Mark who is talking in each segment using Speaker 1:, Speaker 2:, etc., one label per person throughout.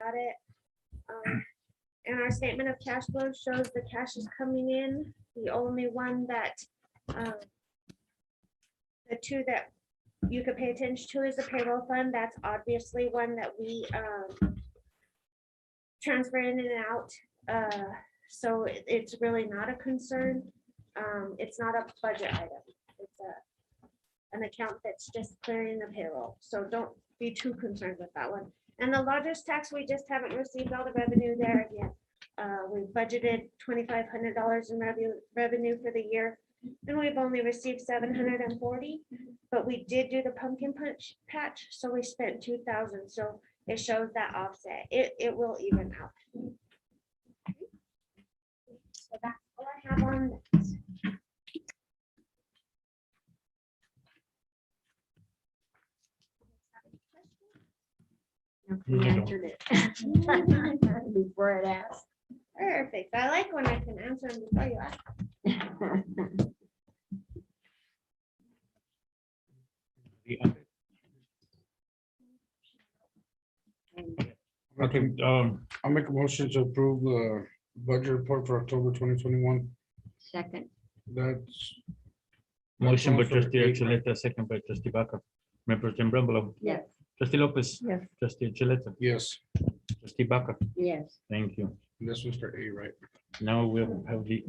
Speaker 1: Got it. And our statement of cash flow shows the cash is coming in. The only one that, the two that you could pay attention to is the payroll fund. That's obviously one that we transfer in and out. So it's really not a concern. It's not a budget item. It's an account that's just clearing the payroll. So don't be too concerned with that one. And the lodger's tax, we just haven't received all the revenue there yet. We budgeted $2,500 in revenue for the year, and we've only received 740. But we did do the pumpkin patch, so we spent 2,000. So it shows that offset. It will even out. So that's all I have on that.
Speaker 2: You answered it before it asked.
Speaker 1: Perfect. I like when I can answer them before you ask.
Speaker 3: Okay, I'll make a motion to approve the budget report for October 2021.
Speaker 2: Second,
Speaker 3: That's
Speaker 4: Motion by
Speaker 3: also the
Speaker 4: trustee
Speaker 3: date, right?
Speaker 4: Archuleta, second by trustee Baca. Mayor Pro Tem Brambalo,
Speaker 2: yes,
Speaker 4: trustee Lopez,
Speaker 2: yes,
Speaker 4: trustee Archuleta,
Speaker 3: Yes,
Speaker 4: trustee Baca.
Speaker 2: yes.
Speaker 4: Thank you.
Speaker 3: this was for A, right?
Speaker 4: Now we'll have the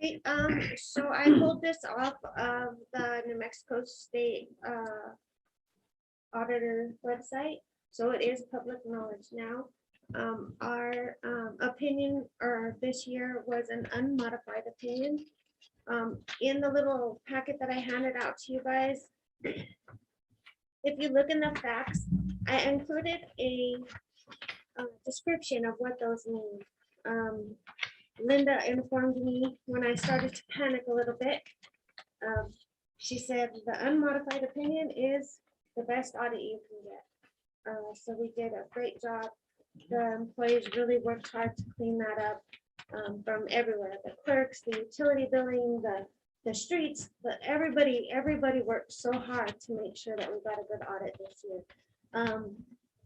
Speaker 1: Okay, so I pulled this off of the New Mexico State Auditor website, so it is public knowledge now. Our opinion or this year was an unmodified opinion. In the little packet that I handed out to you guys, if you look in the facts, I included a description of what those mean. Linda informed me when I started to panic a little bit. She said the unmodified opinion is the best audit you can get. So we did a great job. The employees really worked hard to clean that up from everywhere. The clerks, the utility billing, the streets, but everybody worked so hard to make sure that we got a good audit this year.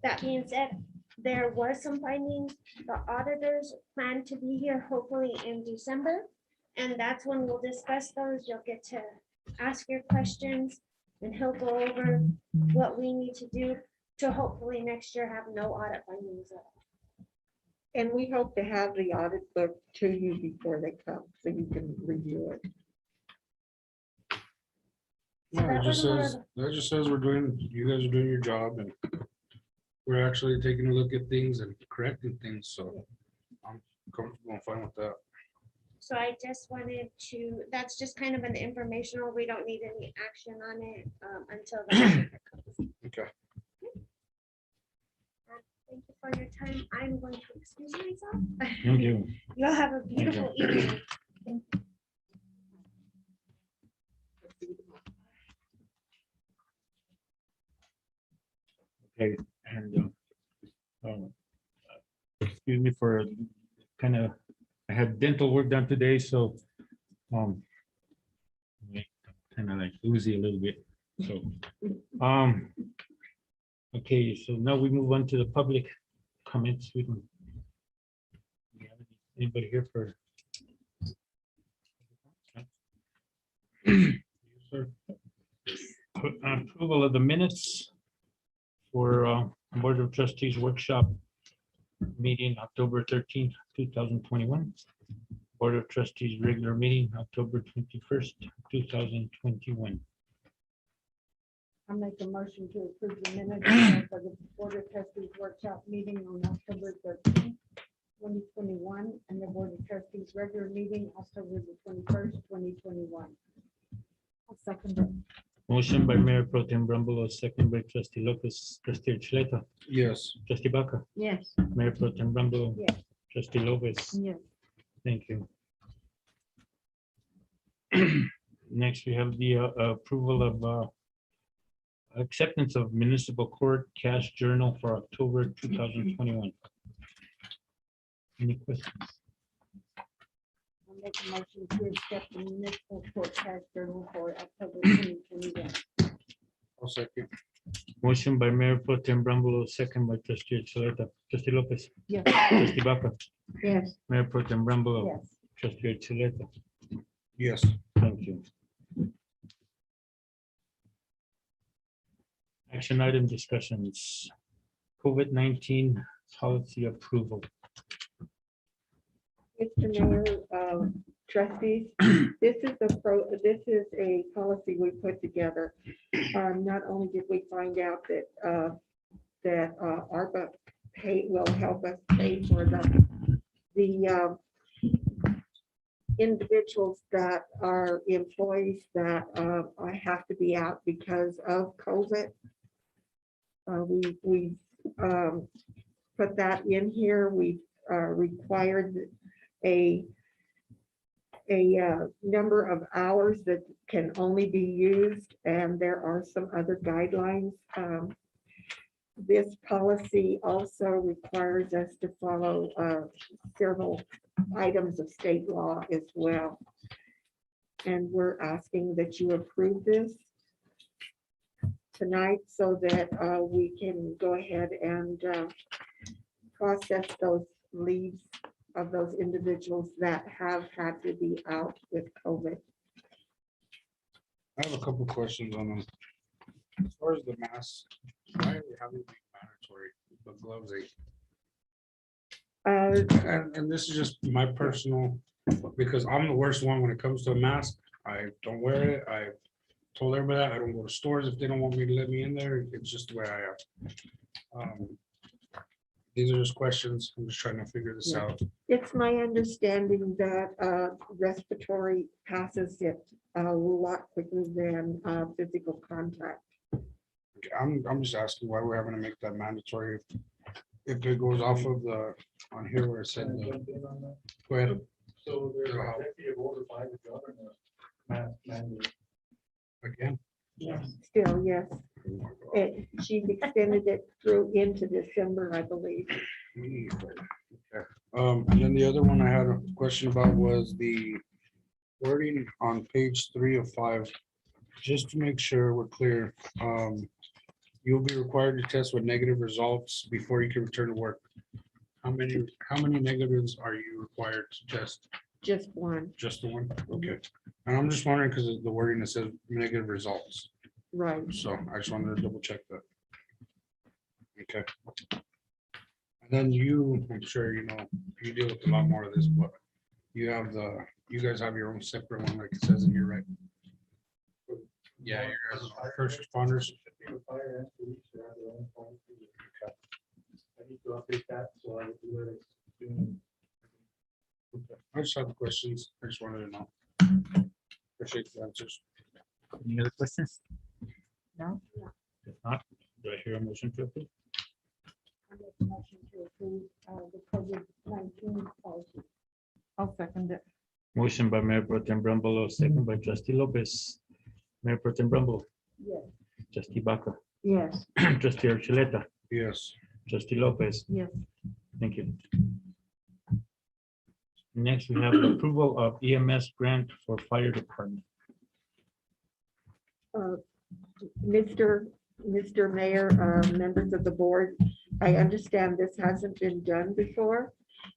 Speaker 1: That being said, there was some findings. The auditors plan to be here hopefully in December, and that's when we'll discuss those. You'll get to ask your questions, and he'll go over what we need to do to hopefully next year have no audit findings at all.
Speaker 5: And we hope to have the audit book to you before they come, so you can review it.
Speaker 1: So
Speaker 3: No,
Speaker 1: that was more of
Speaker 3: that just says you guys are doing your job, and we're actually taking a look at things and correcting things, so I'm comfortable and fine with that.
Speaker 1: So I just wanted to, that's just kind of an informational, we don't need any action on it until the audit comes.
Speaker 3: Okay.
Speaker 1: Thank you for your time. I'm going to excuse myself.
Speaker 4: Thank you.
Speaker 1: You'll have a beautiful evening.
Speaker 4: Okay, and excuse me for kind of, I had dental work done today, so kind of like oozy a little bit. So okay, so now we move on to the public comments. We don't have anybody here for
Speaker 3: Sir.
Speaker 4: approval of the minutes for Board of Trustees workshop meeting October 13th, 2021. Board of Trustees regular meeting October 21st, 2021.
Speaker 2: I'll make a motion to approve the minutes for the Board of Trustees workshop meeting on October 13th, 2021, and the Board of Trustees regular meeting October the 21st, 2021. I'll second it.
Speaker 4: Motion by Mayor Pro Tem Brambalo, second by Trustee Lopez, Trustee Archuleta,
Speaker 3: Yes,
Speaker 4: Trustee Baca,
Speaker 2: Yes,
Speaker 4: Mayor Pro Tem Brambalo.
Speaker 2: Yes.
Speaker 4: Trustee Lopez.
Speaker 2: yes,
Speaker 4: Thank you. Next, we have the approval of acceptance of municipal court cash journal for October 2021. Any questions?
Speaker 2: I'll make a motion to accept the municipal court cash journal for October 2021.
Speaker 3: I'll second.
Speaker 4: Motion by Mayor Pro Tem Brambolo, second by trustee Archuleta. Trustee Lopez,
Speaker 2: Yes.
Speaker 4: trustee Baca,
Speaker 5: Yes.
Speaker 4: Mayor Pro Tem Brambolo,
Speaker 2: Yes.
Speaker 4: trustee Archuleta.
Speaker 3: Yes.
Speaker 4: Thank you. Action item discussions. COVID-19 policy approval.
Speaker 5: Mr. Mayor, trustees, this is a policy we put together. Not only did we find out that ARPA will help us pay for the individuals that are employees that have to be out because of COVID. We put that in here. We required a number of hours that can only be used, and there are some other guidelines. This policy also requires us to follow several items of state law as well. And we're asking that you approve this tonight so that we can go ahead and process those leaves of those individuals that have had to be out with COVID.
Speaker 3: I have a couple questions on them. As far as the masks, why are we having to be mandatory, but gloves ain't? And this is just my personal, because I'm the worst one when it comes to a mask. I don't wear it. I told everybody that. I don't go to stores if they don't want me to let me in there. It's just the way I am. These are just questions. I'm just trying to figure this
Speaker 5: Yeah.
Speaker 3: out.
Speaker 5: It's my understanding that respiratory passes it a lot quicker than physical contact.
Speaker 3: I'm just asking why we're having to make that mandatory. If it goes off of the, on here where it said, go ahead.
Speaker 6: So there's an executive order by the governor.
Speaker 3: Again.
Speaker 5: Still, yes. She's extended it through into December, I believe.
Speaker 3: Okay. And then the other one I had a question about was the wording on page 3 of 5. Just to make sure we're clear, you'll be required to test with negative results before you can return to work. How many negatives are you required to test?
Speaker 5: Just one,
Speaker 3: Just the one? Okay. And I'm just wondering because of the wording that says negative results.
Speaker 5: right.
Speaker 3: So I just wanted to double check that. Okay. And then you, I'm sure you know, you deal with a lot more of this, but you guys have your own separate one, like it says in here, right? Yeah, you guys are first responders.
Speaker 6: Fire and police have their own policy. I need to update that, so I will do it soon.
Speaker 3: I just have the questions. I just wanted to know. Appreciate the answers.
Speaker 4: Any other questions?
Speaker 2: No.
Speaker 4: If not, do I hear a motion to approve?
Speaker 2: I make a motion to approve the COVID-19 policy. I'll second it.
Speaker 4: Motion by Mayor Pro Tem Brambolo, second by trustee Lopez. Mayor Pro Tem Brambolo,
Speaker 2: Yes.
Speaker 4: trustee Baca,
Speaker 5: Yes.
Speaker 4: trustee Archuleta,
Speaker 3: Yes.
Speaker 4: trustee Lopez.
Speaker 5: Yes.
Speaker 4: Thank you. Next, we have the approval of EMS grant for fire department.
Speaker 5: Mr. Mayor, members of the board, I understand this hasn't been done before,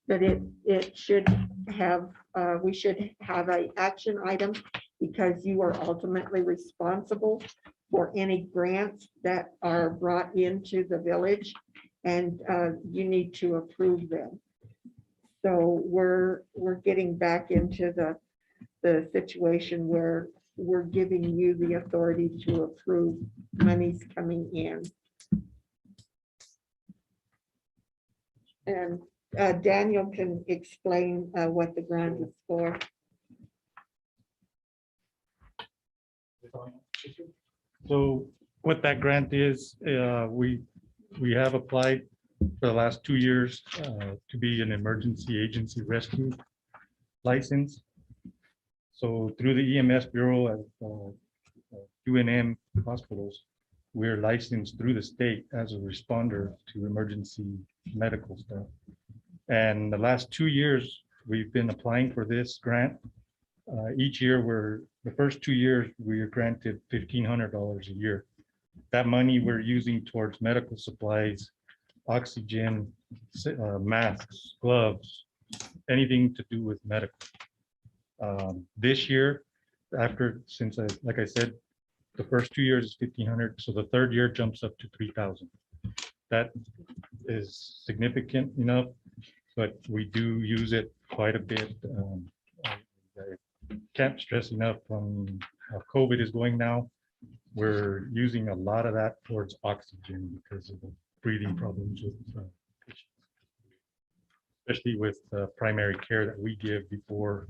Speaker 5: but it should have, we should have an action item because you are ultimately responsible for any grants that are brought into the village, and you need to approve them. So we're getting back into the situation where we're giving you the authority to approve monies coming in. And Daniel can explain what the grant is for.
Speaker 7: So what that grant is, we have applied for the last 2 years to be an emergency agency rescue license. So through the EMS Bureau at UNM hospitals, we're licensed through the state as a responder to emergency medical stuff. And the last 2 years, we've been applying for this grant. Each year, the first 2 years, we are granted $1,500 a year. that money we're using towards medical supplies, oxygen, masks, gloves, anything to do with medical. This year, like I said, the first 2 years is 1,500, so the third year jumps up to 3,000. That is significant enough, but we do use it quite a bit. I can't stress enough on how COVID is going now. We're using a lot of that towards oxygen because of the breathing problems with patients, especially with primary care that we give before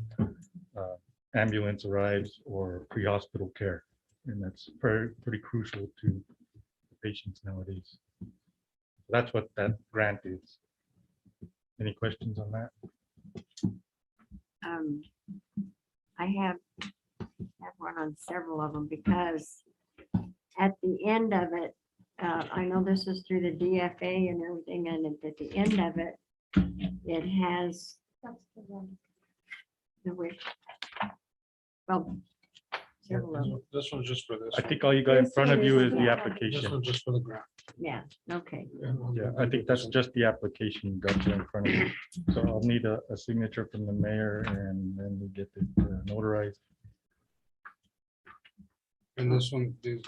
Speaker 7: ambulance arrives or pre-hospital care. And that's pretty crucial to the patients nowadays. That's what that grant is. Any questions on that?
Speaker 8: I have one on several of them because at the end of it, I know this is through the DFA and everything, and at the end of it, it has the wish. Well, several of them.
Speaker 3: This one's just for this.
Speaker 7: I think all you got in front of you is the
Speaker 3: This
Speaker 7: application.
Speaker 3: one's just for the grant.
Speaker 8: Yeah, okay.
Speaker 7: Yeah, I think that's just the application you got there in front of you. So I'll need a signature from the mayor and then we get it notarized.
Speaker 3: And this one, these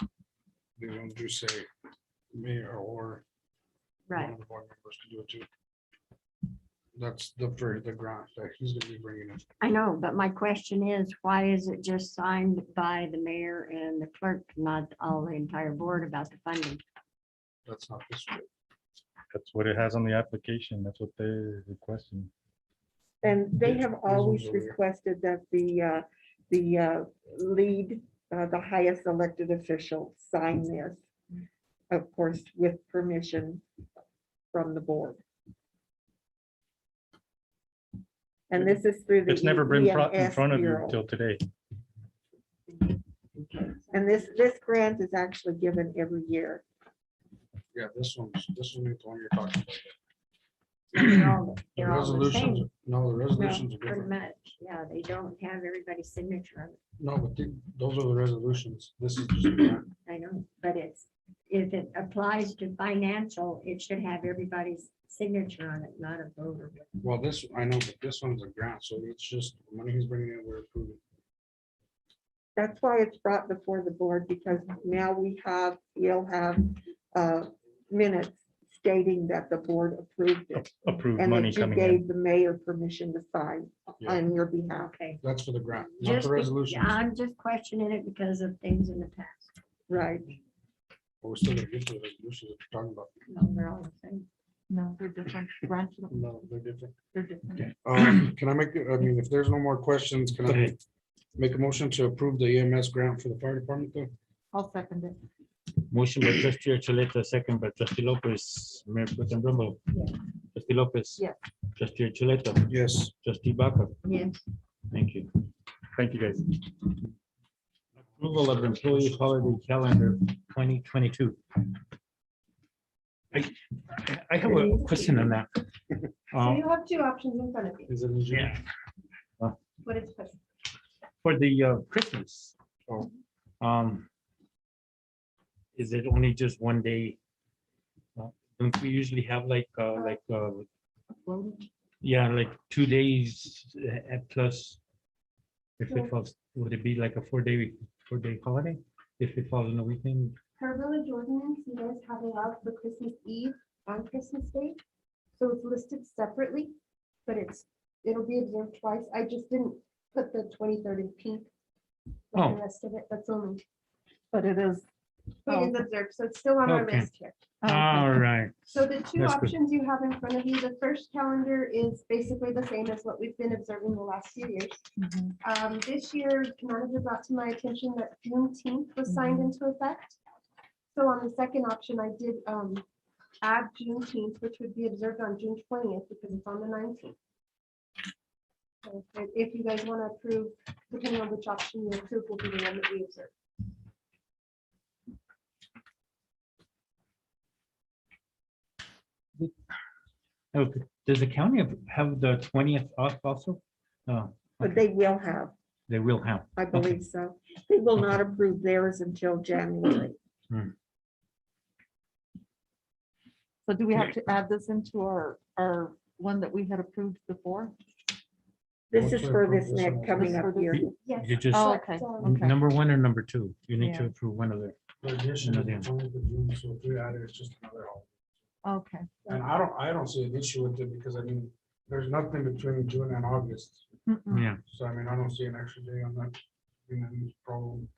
Speaker 3: ones do say mayor or one
Speaker 8: Right.
Speaker 3: of the board members to do it too. That's for the grant that he's gonna be bringing in.
Speaker 8: I know, but my question is, why is it just signed by the mayor and the clerk, not all the entire board about the funding?
Speaker 3: That's not this one.
Speaker 7: That's what it has on the application. That's what they're requesting.
Speaker 5: And they
Speaker 3: Yeah,
Speaker 5: have
Speaker 3: these
Speaker 5: always
Speaker 3: ones over here.
Speaker 5: requested that the lead, the highest elected official sign this. Of course, with permission from the board. And this is through the.
Speaker 7: It's never been in
Speaker 5: EMS
Speaker 7: front of you
Speaker 5: Bureau.
Speaker 7: till today.
Speaker 5: And this grant is actually given every year.
Speaker 3: Yeah, this one is the one you're talking about.
Speaker 8: They're
Speaker 3: The
Speaker 8: all the
Speaker 3: resolutions,
Speaker 8: same,
Speaker 3: no, the resolutions are
Speaker 8: pretty
Speaker 3: different.
Speaker 8: much. Yeah, they don't have everybody's signature on it.
Speaker 3: No, but those are the resolutions. This is just a grant.
Speaker 8: I know, but if it applies to financial, it should have everybody's signature on it, not a voter.
Speaker 3: Well, this, I know, but this one's a grant, so it's just the money he's bringing in, we're approving.
Speaker 5: That's why it's brought before the board, because now you'll have minutes stating that the board approved it.
Speaker 7: Approved
Speaker 5: And
Speaker 7: money
Speaker 5: that you
Speaker 7: coming in.
Speaker 5: gave the mayor permission to sign
Speaker 3: Yeah.
Speaker 5: on your behalf.
Speaker 8: Okay.
Speaker 3: That's for the grant, not
Speaker 8: Just
Speaker 3: the resolutions.
Speaker 8: I'm just questioning it because of things in the past.
Speaker 5: Right.
Speaker 3: But we're still gonna get to the resolutions that you're talking about.
Speaker 8: No, they're all the same.
Speaker 5: No, they're different. Grants,
Speaker 3: No, they're different.
Speaker 5: they're different.
Speaker 3: Can I if there's no more questions, can
Speaker 4: Go
Speaker 3: I
Speaker 4: ahead.
Speaker 3: make a motion to approve the EMS grant for the fire department though?
Speaker 5: I'll second it.
Speaker 4: Motion by trustee Archuleta, second by trustee Lopez, Mayor Pro Tem Brumbo. Trustee Lopez.
Speaker 5: Yes.
Speaker 4: Trustee Archuleta,
Speaker 3: Yes.
Speaker 4: trustee Baca.
Speaker 8: Yes.
Speaker 4: Thank you.
Speaker 7: Thank you, guys.
Speaker 4: Approval of employee holiday calendar 2022. I have a question on that.
Speaker 9: So you have two options in front of you.
Speaker 3: Is it in June?
Speaker 4: Yeah,
Speaker 9: What is push?
Speaker 4: for the Christmas.
Speaker 3: Oh.
Speaker 4: Is it only just one day? Don't we usually have yeah, like 2 days at plus? If it falls, would it be like a 4-day holiday? If it falls on the weekend?
Speaker 9: Per village ordinance, you guys have allowed for Christmas Eve and Christmas Day. So it's listed separately, but it'll be observed twice. I just didn't put the 23rd in pink. Like
Speaker 4: Oh.
Speaker 9: the rest of it, that's only,
Speaker 5: But it is.
Speaker 9: it is observed, so it's still on our
Speaker 4: Okay.
Speaker 9: list here.
Speaker 4: All right.
Speaker 9: So the two
Speaker 4: That's good.
Speaker 9: options you have in front of you, the first calendar is basically the same as what we've been observing the last few years. This year, the manager brought to my attention that Juneteenth was signed into effect. So on the second option, I did add Juneteenth, which would be observed on June 20th because it's on the 19th. So if you guys want to approve, depending on which option you approve, will be the one that we observe.
Speaker 4: Okay. Does the county have the 20th off also? No,
Speaker 5: But they will have,
Speaker 4: they will have.
Speaker 5: I believe so. They will not approve theirs until January.
Speaker 10: So do we have to add this into our one that we had approved before?
Speaker 5: This is for this next coming up year.
Speaker 9: Yes.
Speaker 4: You just,
Speaker 10: Oh,
Speaker 9: but,
Speaker 10: okay,
Speaker 9: um,
Speaker 4: number one or number two, you need to
Speaker 10: Yeah.
Speaker 4: approve one of them.
Speaker 3: The addition is
Speaker 4: Another.
Speaker 3: only the June, so if we add it, it's just another holiday.
Speaker 10: Okay.
Speaker 3: And I don't see an issue with it because I mean, there's nothing between June and August.
Speaker 10: Mm-mm.
Speaker 4: Yeah,
Speaker 3: So I mean, I don't see an extra day on that. being a problem.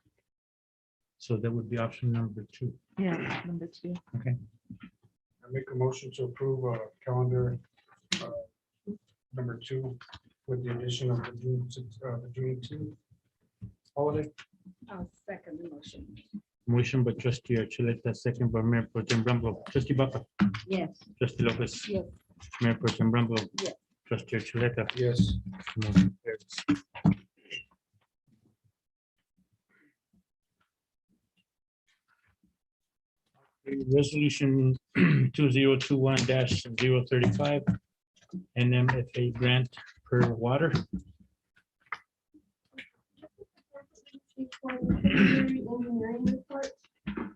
Speaker 4: so that would be option number two.
Speaker 10: Yeah, number 2.
Speaker 3: I make a motion to approve calendar number 2 with the addition of the June 2 holiday.
Speaker 2: I'll second the motion.
Speaker 4: Motion by trustee Archuleta, second by Mayor Pro Tem Brumble. Trustee Baca,
Speaker 8: Yes.
Speaker 4: trustee Lopez.
Speaker 2: Yes.
Speaker 4: Mayor Pro Tem Brumble.
Speaker 2: Yes.
Speaker 4: Trustee Archuleta.
Speaker 3: Yes.
Speaker 4: Motion carries. Resolution 2021-035, NMFA grant per water.
Speaker 9: For the preliminary engineering report. You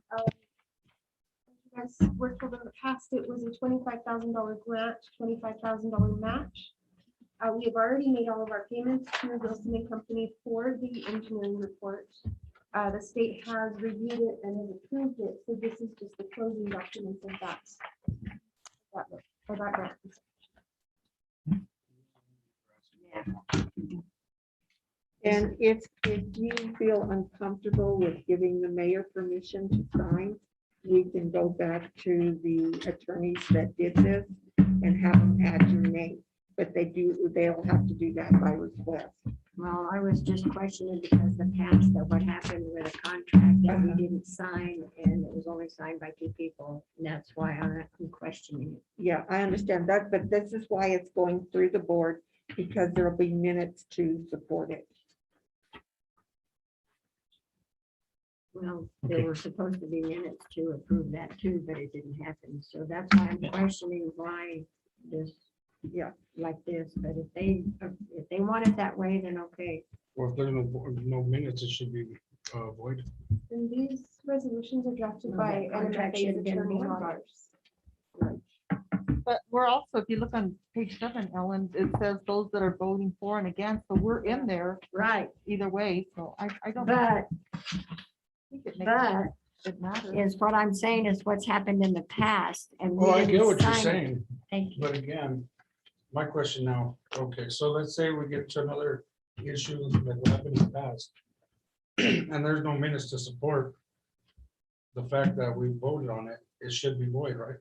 Speaker 9: guys worked over in the past, it was a $25,000 grant, $25,000 match. We have already made all of our payments to Wilson and Company for the engineering report. The state has reviewed it and has approved it, so this is just the closing documents of that. For that grant.
Speaker 5: And if you feel uncomfortable with giving the mayor permission to sign, we can go back to the attorneys that did this and have them add your name. But they'll have to do that by request.
Speaker 8: Well, I was just questioning because the past that what happened with a contract that we didn't sign and it was only signed by 2 people. And that's why I'm questioning it.
Speaker 5: Yeah, I understand that, but this is why it's going through the board, because there'll be minutes to support it.
Speaker 8: Well, there
Speaker 4: Okay.
Speaker 8: were supposed to be minutes to approve that too, but it didn't happen. So that's why I'm questioning why this,
Speaker 5: Yeah.
Speaker 8: like this. But if they want it that way, then okay.
Speaker 3: Or if there's no minutes, it should be void.
Speaker 9: And these resolutions are drafted
Speaker 8: No,
Speaker 9: by
Speaker 8: that contract
Speaker 9: NMFA's
Speaker 8: should have been
Speaker 9: attorney
Speaker 8: void.
Speaker 9: lawyers.
Speaker 10: But we're also, if you look on page 7, Ellen, it says those that are voting for and against, so we're in there
Speaker 8: Right,
Speaker 10: either way, so I don't
Speaker 8: but
Speaker 10: think it makes it matter.
Speaker 8: is what I'm saying is what's happened in the past and. we
Speaker 3: Well, I get
Speaker 8: didn't
Speaker 3: what you're
Speaker 8: sign it.
Speaker 3: saying,
Speaker 8: Thank you.
Speaker 3: but again, my question now, okay, so let's say we get to another issue that happened in the past. And there's no minutes to support the fact that we voted on it, it should be void, right?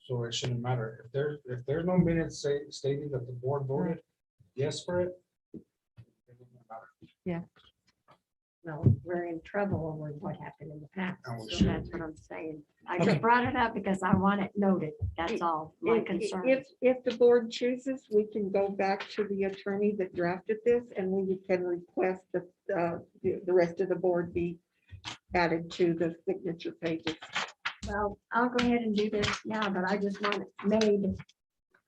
Speaker 3: So it shouldn't matter. If there's no minutes stating that the board voted yes for it. It doesn't matter.
Speaker 8: Well, we're in trouble with what happened in the past.
Speaker 3: And we
Speaker 8: So
Speaker 3: should
Speaker 8: that's
Speaker 3: be.
Speaker 8: what I'm saying. I
Speaker 3: Okay.
Speaker 8: just brought it up because I want it noted. That's all my concern.
Speaker 5: If the board chooses, we can go back to the attorney that drafted this and we can request that the rest of the board be added to the signature pages.
Speaker 8: Well, I'll go ahead and do this now, but I just want it made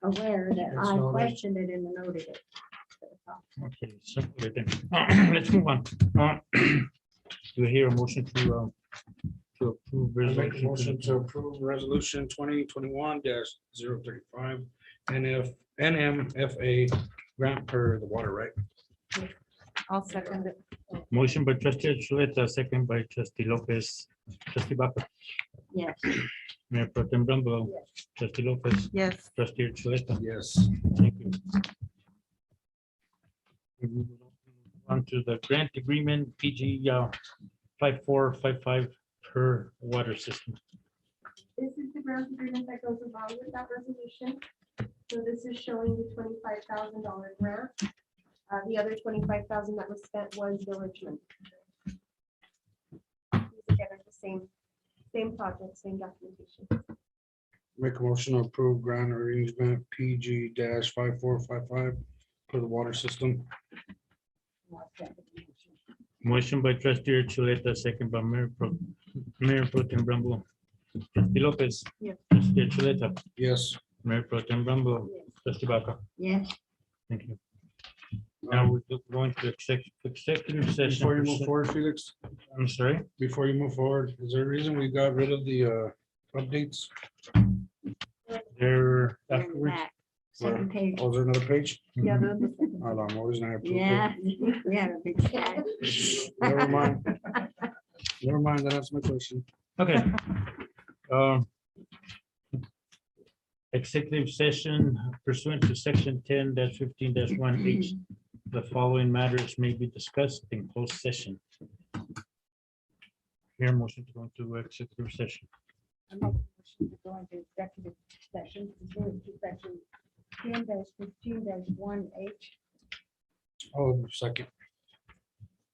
Speaker 8: aware that
Speaker 3: It's
Speaker 8: I
Speaker 3: noted.
Speaker 8: questioned it and noted it.
Speaker 4: Okay, so let's move on. Do we hear a motion to approve?
Speaker 3: I make a
Speaker 4: resolution
Speaker 3: motion to approve resolution 2021-035 NMFA grant per the water right.
Speaker 10: I'll second it.
Speaker 4: Motion by trustee Archuleta, second by trustee Lopez. Trustee Baca,
Speaker 8: Yes,
Speaker 4: Mayor Pro Tem Brumble, trustee Lopez,
Speaker 10: Yes,
Speaker 4: trustee Archuleta.
Speaker 3: Yes.
Speaker 4: Thank you. We move on to the grant agreement, PG 5455 per water system.
Speaker 9: This is the grant agreement that goes along with that resolution. So this is showing the $25,000 grant. The other $25,000 that was spent was the Richmond. These again are the same project, same documentation.
Speaker 3: Make a motion to approve grant arrangement PG 5455 for the water system.
Speaker 4: Motion by trustee Archuleta, second by Mayor Pro Tem Brumble. Trustee Lopez.
Speaker 10: Yes.
Speaker 4: Trustee Archuleta,
Speaker 3: Yes.
Speaker 4: Mayor Pro Tem Brumble, trustee Baca.
Speaker 8: yes,
Speaker 4: Thank you. Now we're going to executive session.
Speaker 3: Before you move forward, Felix,
Speaker 4: I'm sorry.
Speaker 3: before you move forward, is there a reason we got rid of the updates?
Speaker 4: There
Speaker 8: They're in the
Speaker 4: afterwards.
Speaker 8: back, second page.
Speaker 3: Oh, is there another page?
Speaker 10: Yeah, they're the same.
Speaker 3: Hold on, what was I?
Speaker 8: Yeah, we had a big stack.
Speaker 3: Never mind. Never mind, that answers my question.
Speaker 4: Okay. Um, Executive session pursuant to section 10-15-1H. The following matters may be discussed in closed session. Here, motion to go into executive session.
Speaker 2: I make a motion to go into executive session pursuant to section 10-15-1H.
Speaker 3: Oh, second.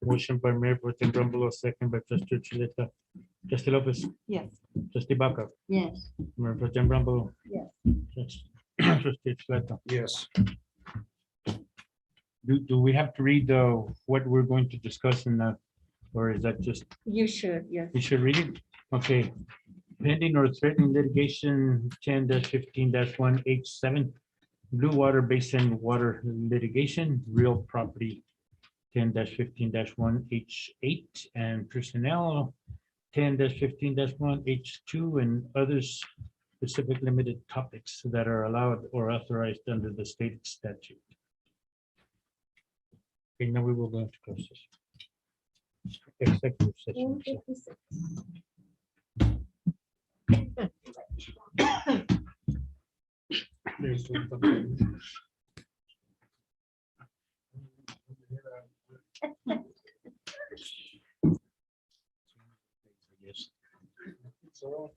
Speaker 4: Motion by Mayor Pro Tem Rumble, second by Trustee Chuleta. Trustee Lopez,
Speaker 10: Yes.
Speaker 4: Trustee Baca,
Speaker 8: Yes.
Speaker 4: Mayor Pro Tem Rumble.
Speaker 2: Yes.
Speaker 4: Trustee Chuleta.
Speaker 3: Yes.
Speaker 4: Do we have to read what we're going to discuss in that? Or is that just,
Speaker 5: You should, yes.
Speaker 4: we should read it? Okay. Pending or threatening litigation 10-15-1H7, Blue Water Basin Water Litigation, Real Property 10-15-1H8, and Personnel 10-15-1H2, and others specific limited topics that are allowed or authorized under the state statute. Okay, now we will go into closed session. Executive session.
Speaker 9: 1:56.
Speaker 4: Yes.
Speaker 3: So.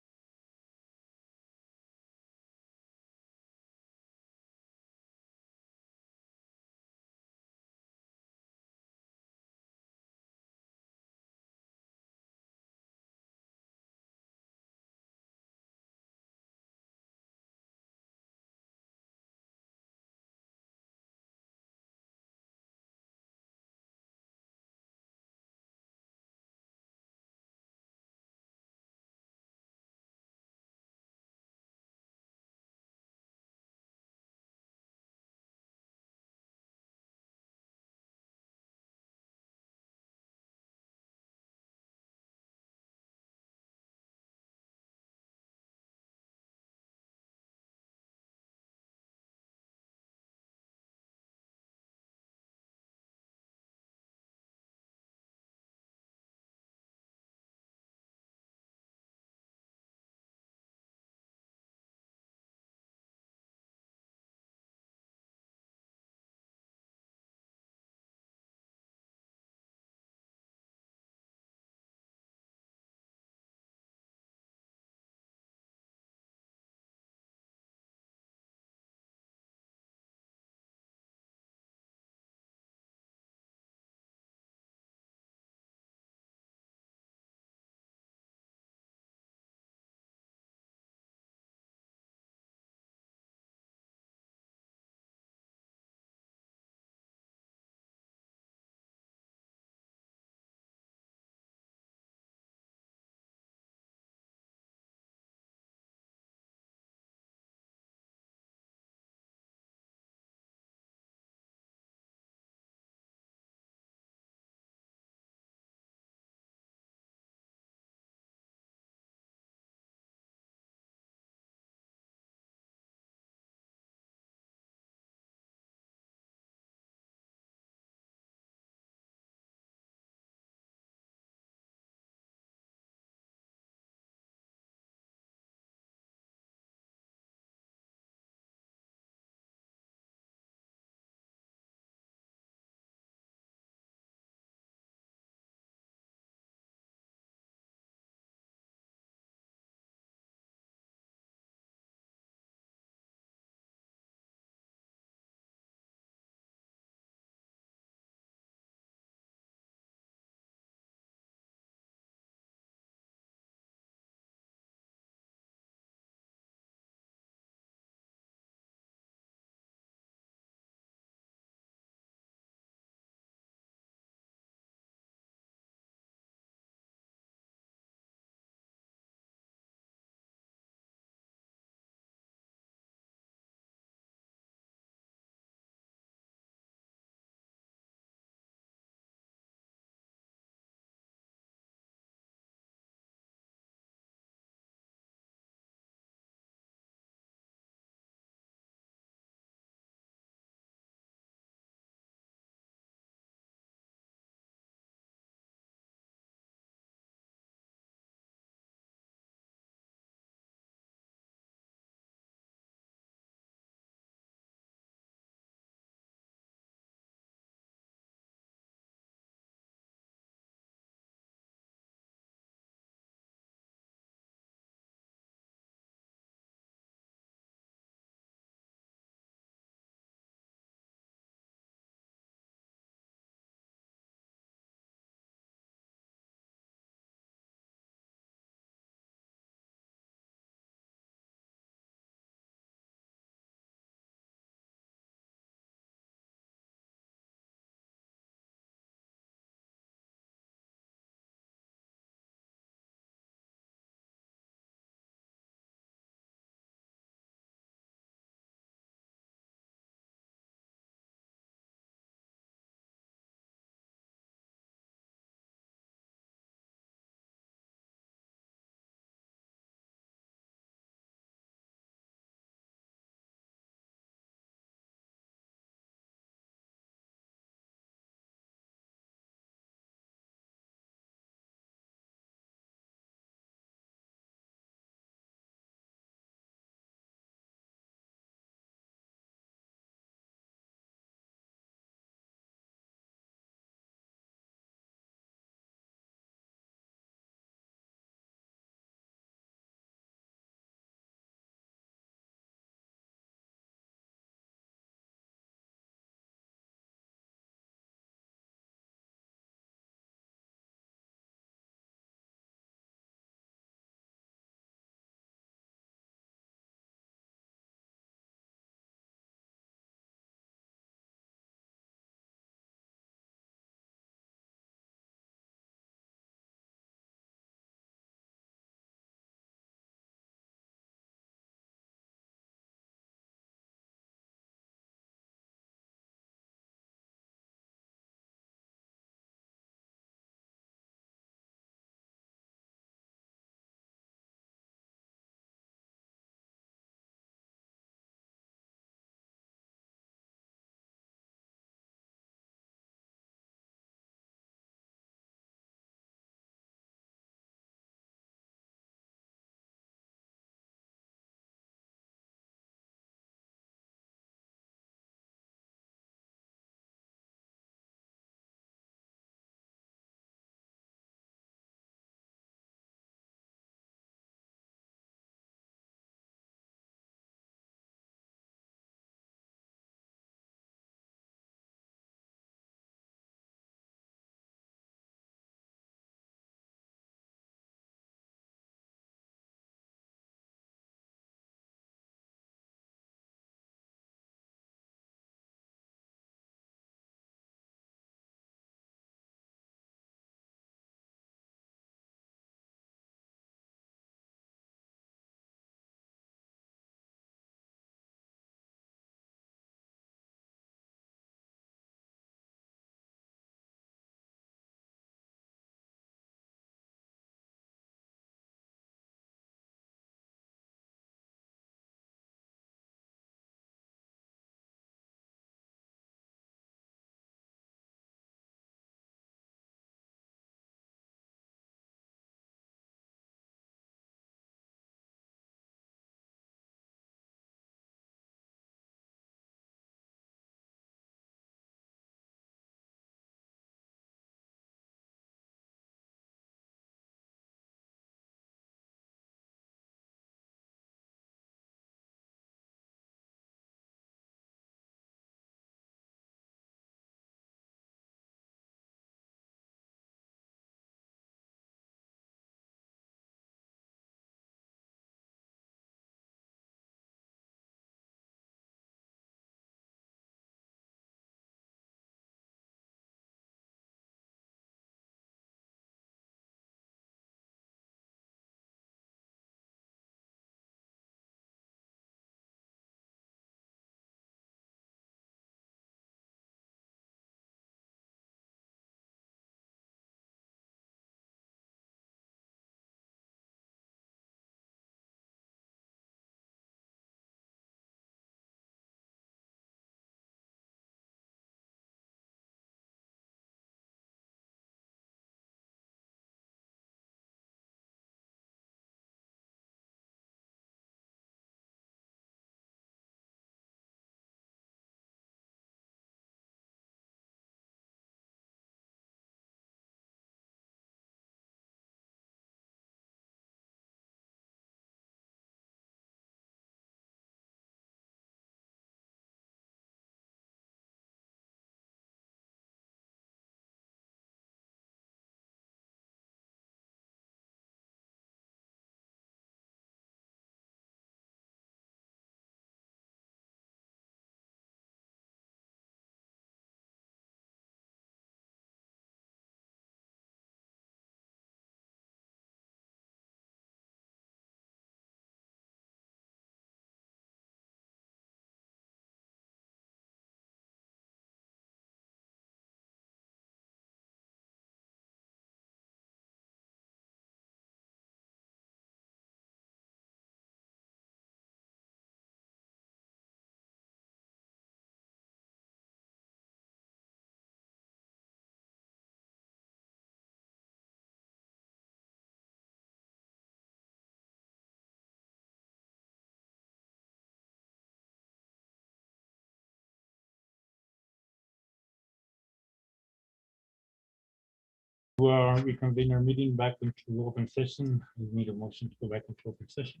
Speaker 4: reconvene our meeting back into open session. We need a motion to go back into open session.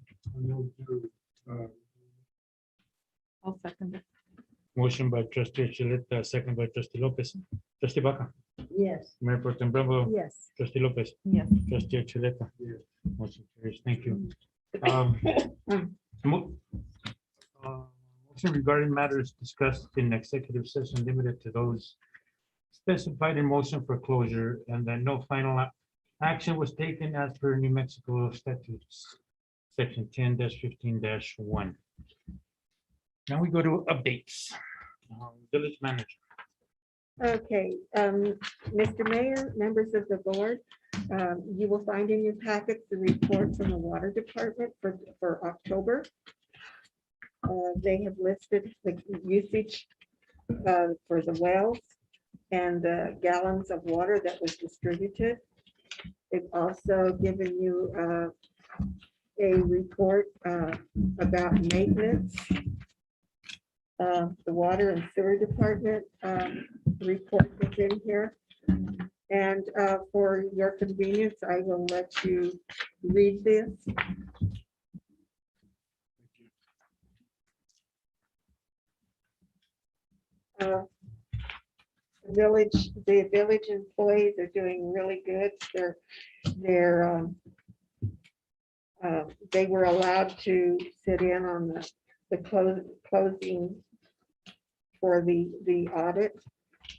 Speaker 10: I'll second it.
Speaker 4: Motion by trustee Chuleta, second by trustee Lopez. Trustee Baca,
Speaker 8: Yes.
Speaker 4: Mayor Pro Tem Bravo,
Speaker 8: Yes.
Speaker 4: trustee Lopez,
Speaker 10: Yes.
Speaker 4: trustee Chuleta. Motion carries. Thank you. Um, mo- Motion regarding matters discussed in executive session limited to those specified in motion for closure, and then no final action was taken as per New Mexico statutes, section 10-15-1. Now we go to updates. Village manager.
Speaker 5: Okay, Mr. Mayor, members of the board, you will find in your packets the report from the water department for October. They have listed the usage for the wells and the gallons of water that was distributed. They've also given you a report about maintenance. The water and sewer department report is in here. And for your convenience, I will let you read this. The village employees are doing really good. They were allowed to sit in on the closing for the audit,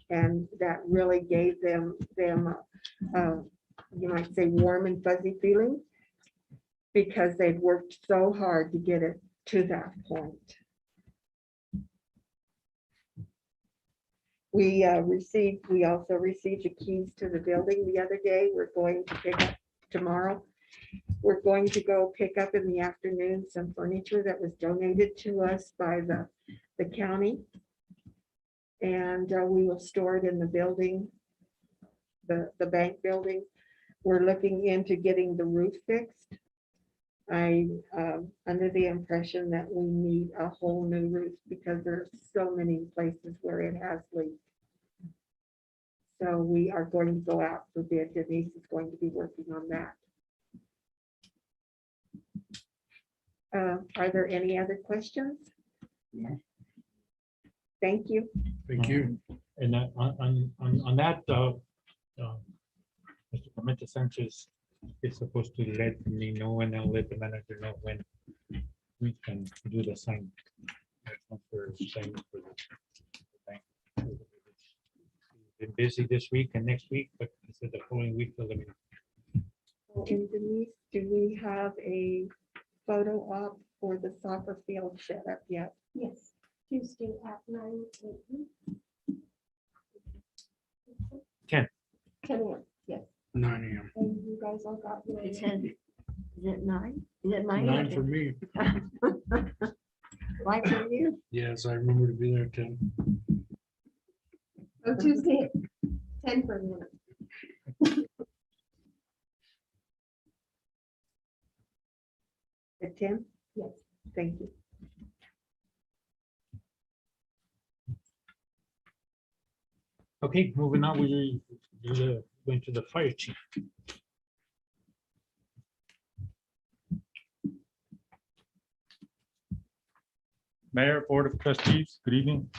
Speaker 5: and that really gave them you might say warm and fuzzy feeling, because they'd worked so hard to get it to that point. We also received the keys to the building the other day. We're going to pick up tomorrow. We're going to go pick up in the afternoon some furniture that was donated to us by the county. And we will store it in the building, the bank building. We're looking into getting the roof fixed. I'm under the impression that we need a whole new roof because there's so many places where it has leaked. So we are going to go out for bid. Denise is going to be working on that. Are there any other questions?
Speaker 3: No.
Speaker 5: Thank you.
Speaker 3: Thank you.
Speaker 4: And on that, Mr. Clemente Sanchez is supposed to let me know, and I'll let the manager know when we can do the sign. For signing for the bank. Been busy this week and next week, but I said the following week, they'll let me know.
Speaker 5: And Denise, do we have a photo op for the soccer field set up yet?
Speaker 9: Yes, Tuesday at 9 a.m.
Speaker 4: 10.
Speaker 9: 10 a.m. Yes,
Speaker 3: 9 a.m.
Speaker 9: and you guys all got your.
Speaker 8: It's 10. Is it 9? Is it 9?
Speaker 3: 9 for me.
Speaker 8: Right for you?
Speaker 3: Yes, I remember to be there at 10.
Speaker 9: Oh, Tuesday, 10 for me.
Speaker 5: At 10?
Speaker 9: Yes.
Speaker 5: Thank you.
Speaker 4: Okay, moving on, we went to the fire chief.
Speaker 7: Mayor, Board of Trustees, good evening.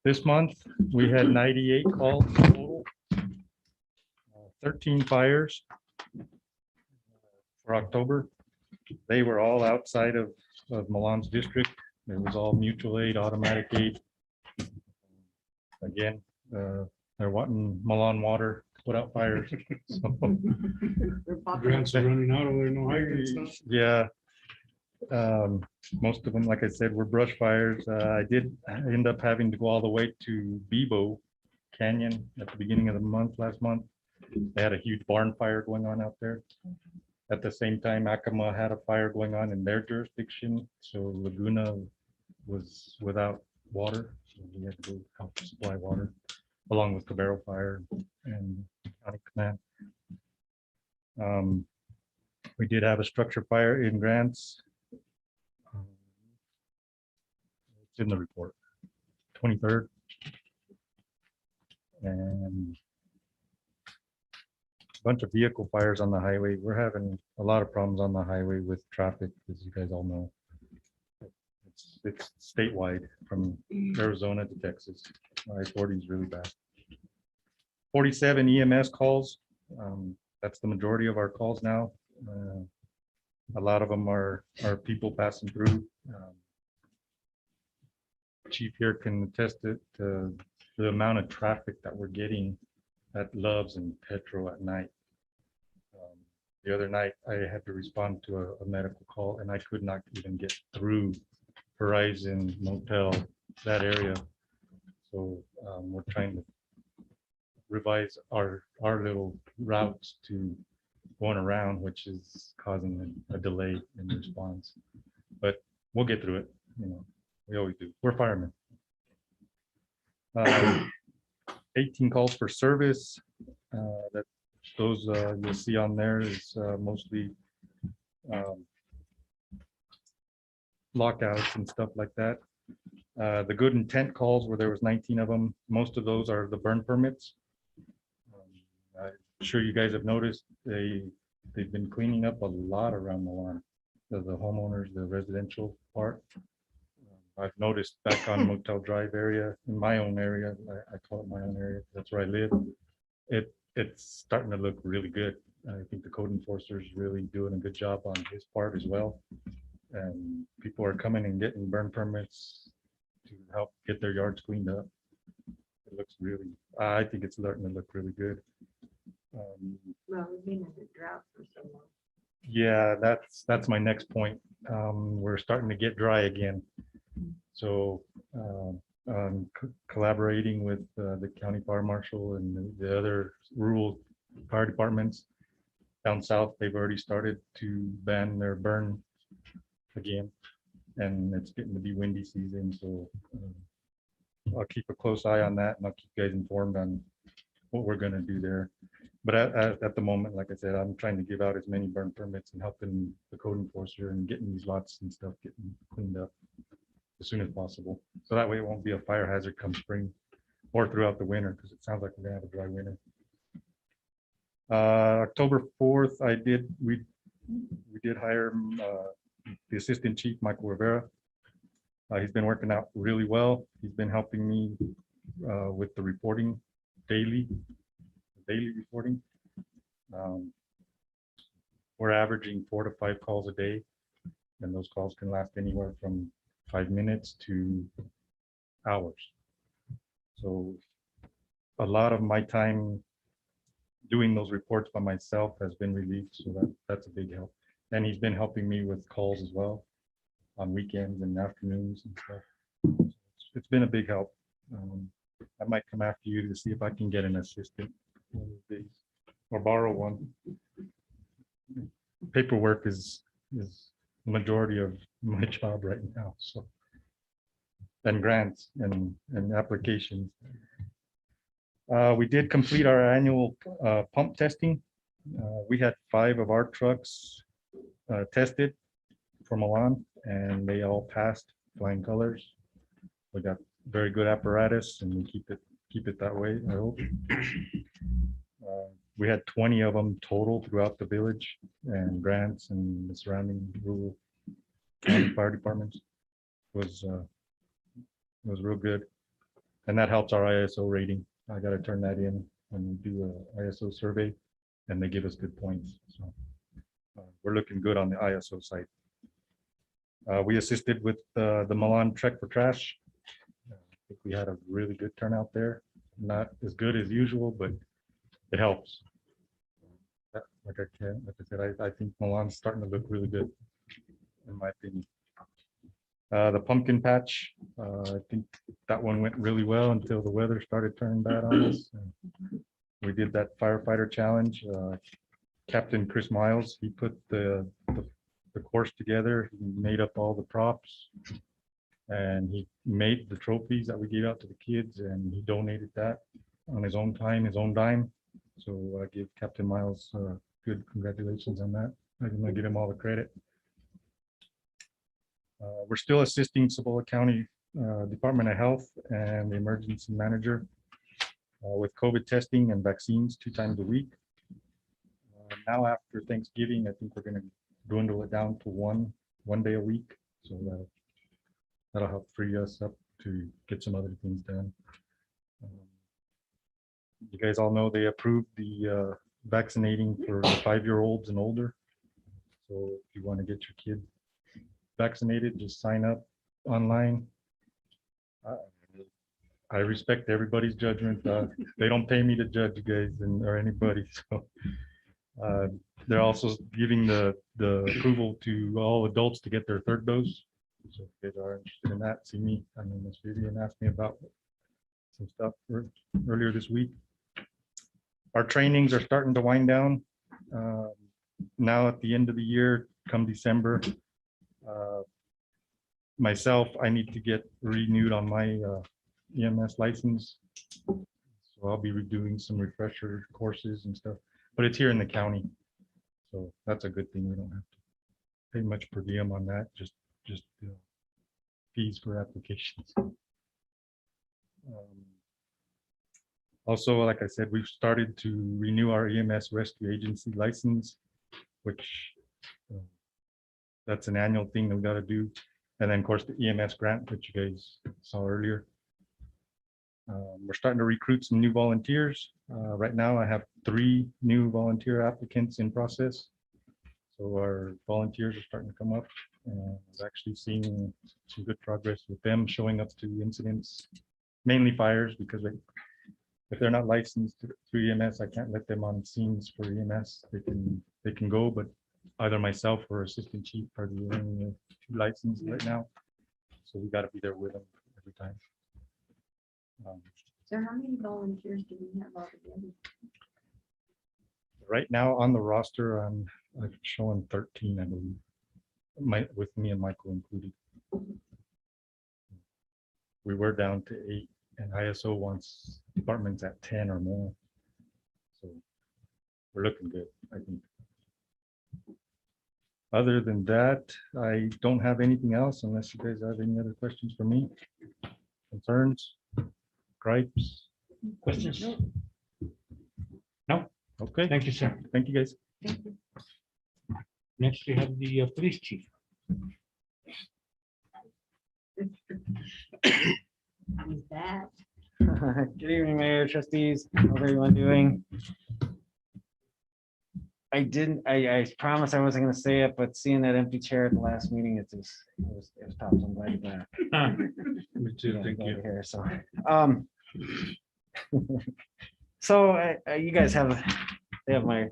Speaker 7: This month, we had 98 calls total, 13 fires for October. They were all outside of Milan's district. It was all mutual aid, automatic aid. Again, they're wanting Milan water to put out fires. So,
Speaker 3: Grants are running out of there, no hydrants.
Speaker 7: yeah. Most of them, like I said, were brush fires. I did end up having to go all the way to Bebo Canyon at the beginning of the month, last month. They had a huge barn fire going on out there. At the same time, Acoma had a fire going on in their jurisdiction, so Laguna was without water. So we had to go help supply water, along with Cabero Fire and County Command. We did have a structure fire in Grants. It's in the report, 23rd. And bunch of vehicle fires on the highway. We're having a lot of problems on the highway with traffic, as you guys all know. It's statewide from Arizona to Texas. I-40 is really bad. 47 EMS calls. That's the majority of our calls now. A lot of them are people passing through. Chief here can attest it to the amount of traffic that we're getting at Loves and Petro at night. The other night, I had to respond to a medical call, and I could not even get through Horizon Motel, that area. So we're trying to revise our little routes to going around, which is causing a delay in response. But we'll get through it. You know, we always do. We're firemen. 18 calls for service. That those you'll see on there is mostly lockouts and stuff like that. The good intent calls where there was 19 of them. Most of those are the burn permits. I'm sure you guys have noticed they've been cleaning up a lot around Milan. The homeowners, the residential part. I've noticed back on Motel Drive area, in my own area, I call it my own area, that's where I live. It's starting to look really good. I think the code enforcer is really doing a good job on his part as well. And people are coming and getting burn permits to help get their yards cleaned up. It looks really, I think it's starting to look really good.
Speaker 8: Well, we've been in a drought for so long.
Speaker 7: Yeah, that's my next point. We're starting to get dry again. So collaborating with the county fire marshal and the other rural fire departments down south, they've already started to ban their burn again. And it's getting to be windy season. So I'll keep a close eye on that, and I'll keep you guys informed on what we're going to do there. But at the moment, like I said, I'm trying to give out as many burn permits and helping the code enforcer and getting these lots and stuff getting cleaned up as soon as possible. So that way it won't be a fire hazard come spring or throughout the winter, because it sounds like we're gonna have a dry winter. October 4th, we did hire the assistant chief, Michael Rivera. He's been working out really well. He's been helping me with the reporting daily reporting. We're averaging 4 to 5 calls a day, and those calls can last anywhere from 5 minutes to hours. So a lot of my time doing those reports by myself has been relieved, so that's a big help. And he's been helping me with calls as well on weekends and afternoons and stuff. It's been a big help. I might come after you to see if I can get an assistant one of these days, or borrow one. Paperwork is the majority of my job right now, so, and grants and applications. We did complete our annual pump testing. We had 5 of our trucks tested for Milan, and they all passed flying colors. We got very good apparatus, and we keep it that way, I hope. We had 20 of them total throughout the village, and grants and the surrounding rural county fire departments. Was real good, and that helps our ISO rating. I got to turn that in when we do a ISO survey, and they give us good points. So we're looking good on the ISO side. We assisted with the Milan Trek for Trash. I think we had a really good turnout there. Not as good as usual, but it helps. Like I said, I think Milan's starting to look really good, in my opinion. The pumpkin patch, I think that one went really well until the weather started turning bad on us. We did that firefighter challenge. Captain Chris Miles, he put the course together. He made up all the props, and he made the trophies that we gave out to the kids, and he donated that on his own time, his own dime. So I give Captain Miles good congratulations on that. I'm gonna give him all the credit. We're still assisting Cibola County Department of Health and the emergency manager with COVID testing and vaccines 2 times a week. now after Thanksgiving, I think we're gonna dwindle it down to one day a week. So that'll help free us up to get some other things done. You guys all know they approved the vaccinating for the 5-year-olds and older. So if you want to get your kid vaccinated, just sign up online. I respect everybody's judgment. They don't pay me to judge you guys or anybody. So they're also giving the approval to all adults to get their 3rd dose. So if you guys are interested in that, see me. I mean, Miss Vivian asked me about some stuff earlier this week. Our trainings are starting to wind down. Now at the end of the year, come December, myself, I need to get renewed on my EMS license. So I'll be redoing some refresher courses and stuff, but it's here in the county. So that's a good thing. We don't have to pay much per diem on that, just fees for applications. Also, like I said, we've started to renew our EMS rescue agency license, which that's an annual thing that we got to do. And then of course the EMS grant that you guys saw earlier. We're starting to recruit some new volunteers. Right now I have 3 new volunteer applicants in process. So our volunteers are starting to come up. I've actually seen some good progress with them showing up to incidents, mainly fires, because if they're not licensed through EMS, I can't let them on scenes for EMS. They can go, but either myself or assistant chief are the only 2 licensed right now. So we got to be there with them every time.
Speaker 8: So how many volunteers do we have altogether?
Speaker 7: Right now on the roster, I'm showing 13, I believe, with me and Michael included. We were down to 8, and ISO wants departments at 10 or more. So we're looking good, I think. Other than that, I don't have anything else unless you guys have any other questions for me. Concerns, gripes.
Speaker 4: Questions? No?
Speaker 7: Okay,
Speaker 4: Thank you, sir.
Speaker 7: thank you guys.
Speaker 4: Next, we have the police chief.
Speaker 8: How's that?
Speaker 11: Good evening, Mayor, trustees. How's everyone doing? I promised I wasn't gonna say it, but seeing that empty chair at the last meeting, it was tough. So I'm glad you're back.
Speaker 4: Me too, thank
Speaker 11: Glad
Speaker 4: you.
Speaker 11: you're here. So, you guys they have my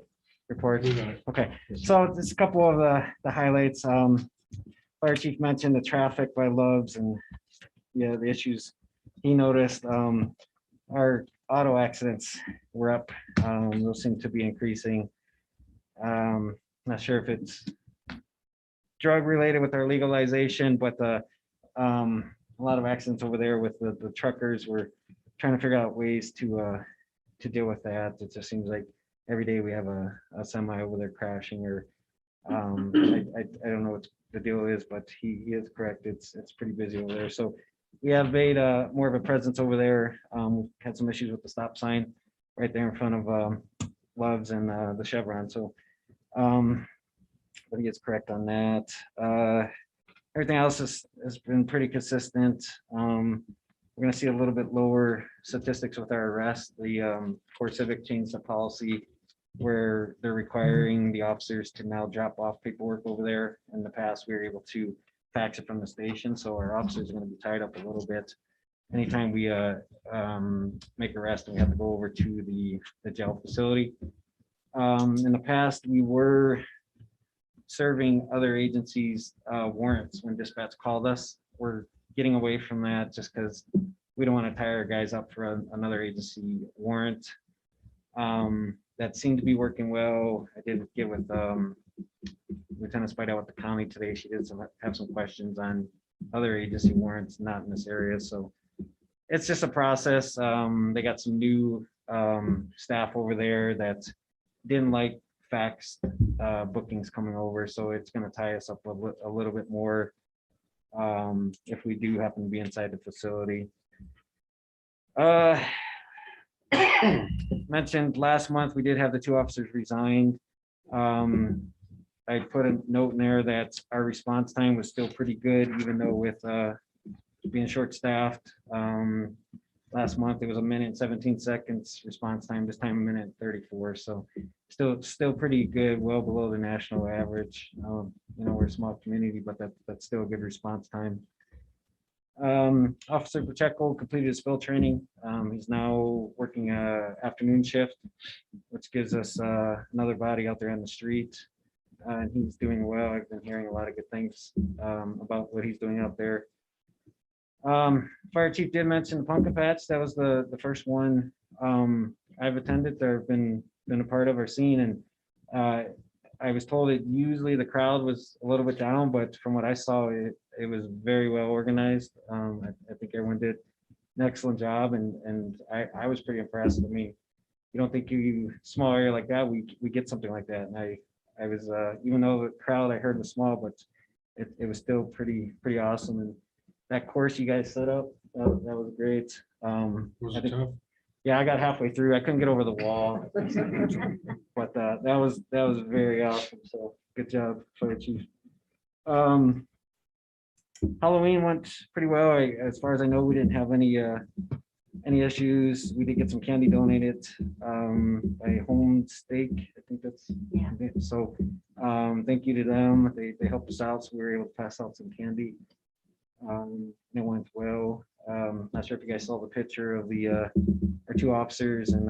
Speaker 11: report. Okay, so just a couple of the highlights. Fire chief mentioned the traffic by Loves and the issues he noticed. Our auto accidents were up. Those seem to be increasing. Not sure if it's drug related with our legalization, but a lot of accidents over there with the truckers. We're trying to figure out ways to deal with that. It just seems like every day we have a semi over there crashing, or I don't know what the deal is, but he is correct. It's pretty busy over there. So we have made more of a presence over there. We've had some issues with the stop sign right there in front of Loves and the Chevron. So but he is correct on that. Everything else has been pretty consistent. We're going to see a little bit lower statistics with our arrests. The Core Civic changed the policy where they're requiring the officers to now drop off paperwork over there. In the past, we were able to fax it from the station, so our officers are going to be tied up a little bit. Anytime we make arrest, we have to go over to the jail facility. In the past, we were serving other agencies warrants when dispatch called us. We're getting away from that just because we don't want to tie our guys up for another agency warrant. That seemed to be working well. I did get with Lieutenant Spidell with the county today. She did have some questions on other agency warrants, not in this area. So it's just a process. They got some new staff over there that didn't like fax bookings coming over. So it's going to tie us up a little bit more if we do happen to be inside the facility. Mentioned last month, we did have the 2 officers resigned. I put a note in there that our response time was still pretty good, even though with being short-staffed. Last month, it was 1 minute 17 seconds response time, this time 1 minute 34. So still pretty good, well below the national average. We're a small community, but that's still a good response time. Officer Pacheco completed his field training. He's now working a afternoon shift, which gives us another body out there on the street. And he's doing well. I've been hearing a lot of good things about what he's doing out there. Fire chief did mention the pumpkin patch. That was the first one I've attended. I've been a part of or seen, and I was told that usually the crowd was a little bit down, but from what I saw, it was very well organized. I think everyone did an excellent job, and I was pretty impressed. I mean, you don't think you small area like that, we get something like that, and I was even though the crowd I heard was small, but it was still pretty awesome. And that course you guys set up, that was great.
Speaker 3: Was
Speaker 11: I
Speaker 3: it
Speaker 11: think-
Speaker 3: tough?
Speaker 11: Yeah, I got halfway through. I couldn't get over the wall, but that was very awesome. So good job, Fire Chief. Halloween went pretty well. As far as I know, we didn't have any issues. We did get some candy donated by Home Steak. I think that's
Speaker 8: Yeah.
Speaker 11: so. Thank you to them. They helped us out, so we were able to pass out some candy. It went well. Not sure if you guys saw the picture of our two officers, and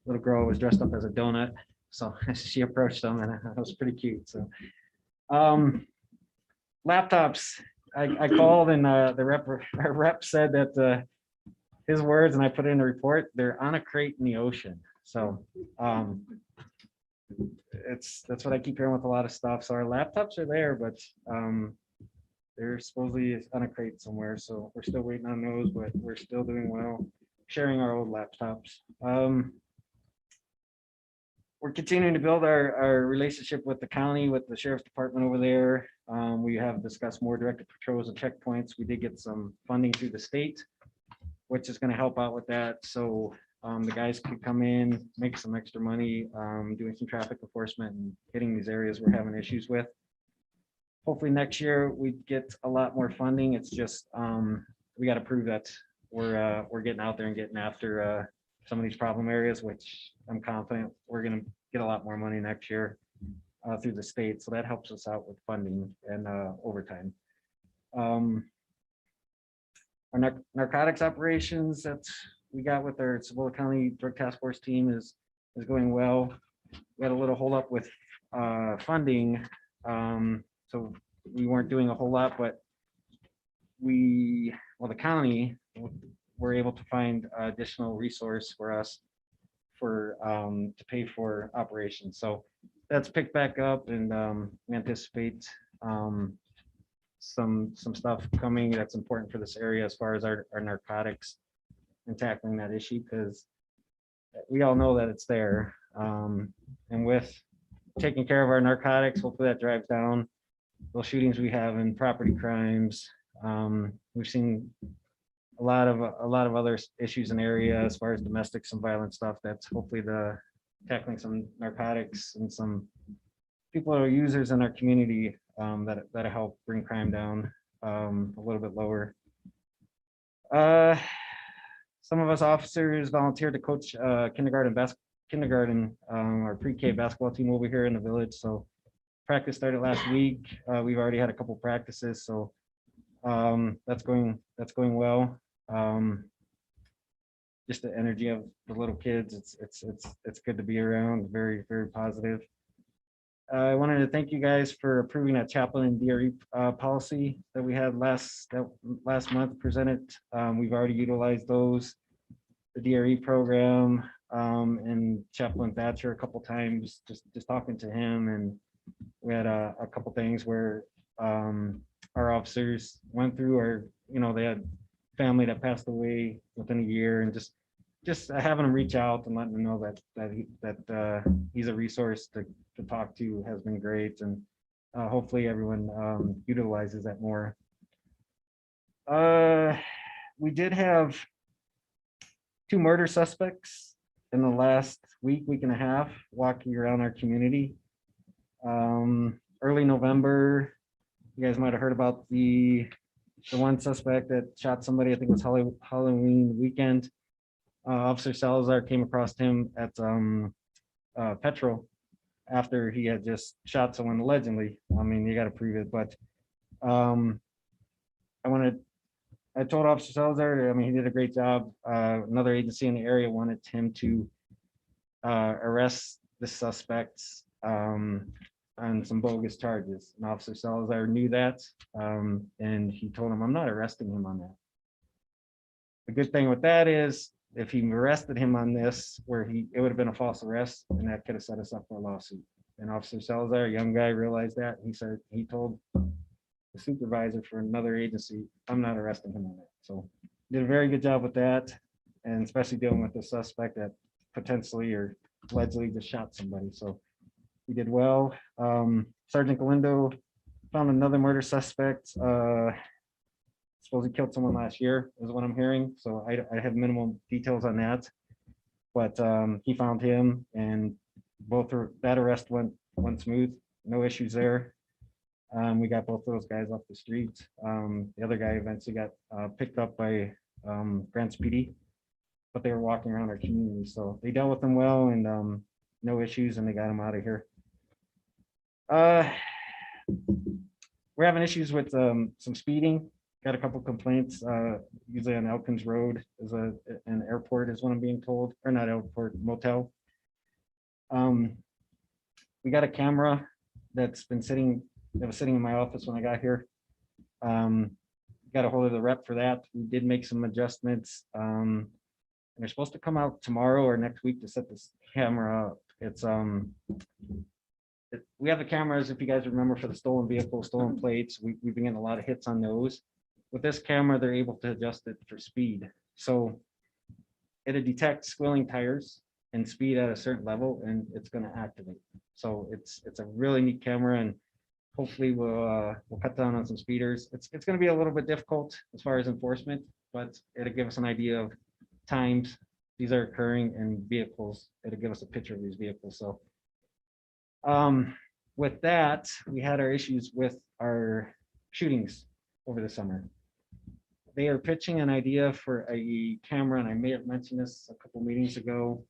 Speaker 11: little girl was dressed up as a donut. So she approached them, and it was pretty cute. So laptops, I called, and our rep said that his words, and I put it in the report, they're on a crate in the ocean. So that's what I keep hearing with a lot of stuff. So our laptops are there, but they're supposedly on a crate somewhere. So we're still waiting on those, but we're still doing well, sharing our old laptops. We're continuing to build our relationship with the county, with the sheriff's department over there. We have discussed more directed patrols and checkpoints. We did get some funding through the state, which is going to help out with that. So the guys could come in, make some extra money, doing some traffic enforcement and hitting these areas we're having issues with. Hopefully next year we get a lot more funding. It's just we got to prove that we're getting out there and getting after some of these problem areas, which I'm confident we're going to get a lot more money next year through the state. So that helps us out with funding and overtime. Our narcotics operations that we got with our Cibola County Drug Task Force team is going well. We had a little hold up with funding. So we weren't doing a whole lot, but the county were able to find additional resource for us to pay for operations. So that's picked back up, and we anticipate some stuff coming that's important for this area as far as our narcotics and tackling that issue, because we all know that it's there. And with taking care of our narcotics, hopefully that drives down those shootings we have in property crimes. We've seen a lot of other issues in the area as far as domestics and violent stuff. That's hopefully tackling some narcotics and some people that are users in our community that help bring crime down a little bit lower. Some of us officers volunteered to coach kindergarten or pre-K basketball team over here in the village. So practice started last week. We've already had a couple practices, so that's going well. Just the energy of the little kids, it's good to be around. Very positive. I wanted to thank you guys for approving that chaplain and DRE policy that we had last month presented. We've already utilized those, the DRE program, and Chaplain Thatcher a couple times, just talking to him, and we had a couple things where our officers went through, or they had family that passed away within a year, and just having them reach out and letting them know that he's a resource to talk to has been great, and hopefully everyone utilizes that more. We did have 2 murder suspects in the last week and a half, walking around our community. Early November, you guys might have heard about the one suspect that shot somebody. I think it was Halloween weekend. Officer Salazar came across him at Petro after he had just shot someone allegedly. I mean, you got to prove it, but I told Officer Salazar, I mean, he did a great job. Another agency in the area wanted him to arrest the suspects on some bogus charges. And Officer Salazar knew that, and he told him, I'm not arresting him on that. The good thing with that is, if he arrested him on this, it would have been a false arrest, and that could have set us up for a lawsuit. And Officer Salazar, a young guy, realized that. He told the supervisor for another agency, I'm not arresting him on that. So did a very good job with that, and especially dealing with the suspect that potentially or allegedly just shot somebody. So he did well. Sergeant Galindo found another murder suspect. Suppose he killed someone last year, is what I'm hearing. So I have minimal details on that. But he found him, and that arrest went smooth. No issues there. We got both those guys off the street. The other guy eventually got picked up by Grants PD, but they were walking around our community. So they dealt with them well, and no issues, and they got him out of here. We're having issues with some speeding. Got a couple complaints, usually on Elkins Road is an airport is what I'm being told, or not airport, motel. We got a camera that was sitting in my office when I got here. Got a hold of the rep for that. We did make some adjustments. And they're supposed to come out tomorrow or next week to set this camera up. It's we have the cameras, if you guys remember, for the stolen vehicles, stolen plates. We've been getting a lot of hits on those. With this camera, they're able to adjust it for speed. So it'll detect squealing tires and speed at a certain level, and it's going to activate. So it's a really neat camera, and hopefully we'll cut down on some speeders. It's going to be a little bit difficult as far as enforcement, but it'll give us an idea of times these are occurring and vehicles. It'll give us a picture of these vehicles. So with that, we had our issues with our shootings over the summer. They are pitching an idea for a camera, and I may have mentioned this a couple meetings ago.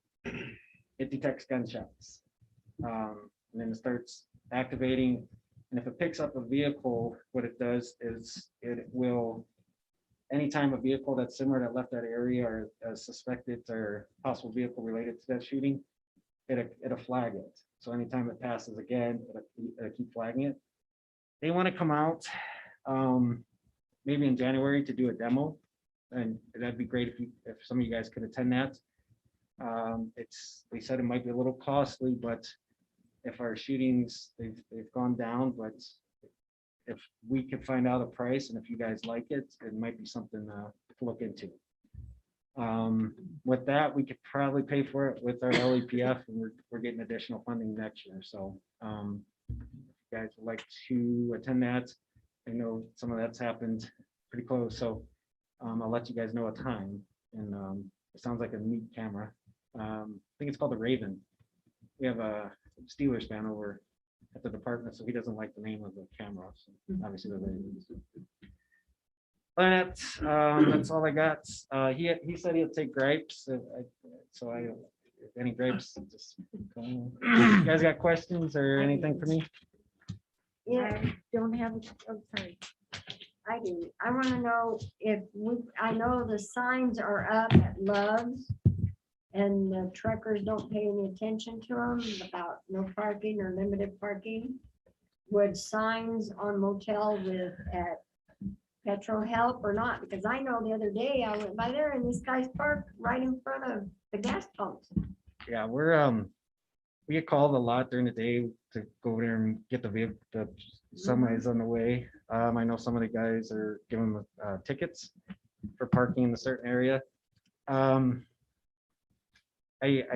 Speaker 11: It detects gunshots, and then it starts activating. And if it picks up a vehicle, what it does is it will, anytime a vehicle that's similar that left that area or suspected or possible vehicle related to that shooting, it'll flag it. So anytime it passes again, it'll keep flagging it. They want to come out maybe in January to do a demo, and that'd be great if some of you guys could attend that. They said it might be a little costly, but if our shootings they've gone down, but if we could find out a price and if you guys like it, it might be something to look into. With that, we could probably pay for it with our LEPF, and we're getting additional funding next year. So if you guys would like to attend that, I know some of that's happened pretty close, so I'll let you guys know a time. And it sounds like a neat camera. I think it's called the Raven. We have a Steelers fan over at the department, so he doesn't like the name of the camera. So obviously the Ravens. But that's all I got. He said he'll take gripes. If any gripes, just you guys got questions or anything for me?
Speaker 8: Yeah, don't have, I'm sorry. I do. I want to know if I know the signs are up at Love's and the truckers don't pay any attention to them about no parking or limited parking. Would signs on motel at Petro help or not? Because I know the other day I went by there and this guy's parked right in front of the gas pumps.
Speaker 11: Yeah, we get called a lot during the day to go there and get the vehicle. Somebody's on the way. I know some of the guys are giving them tickets for parking in a certain area. I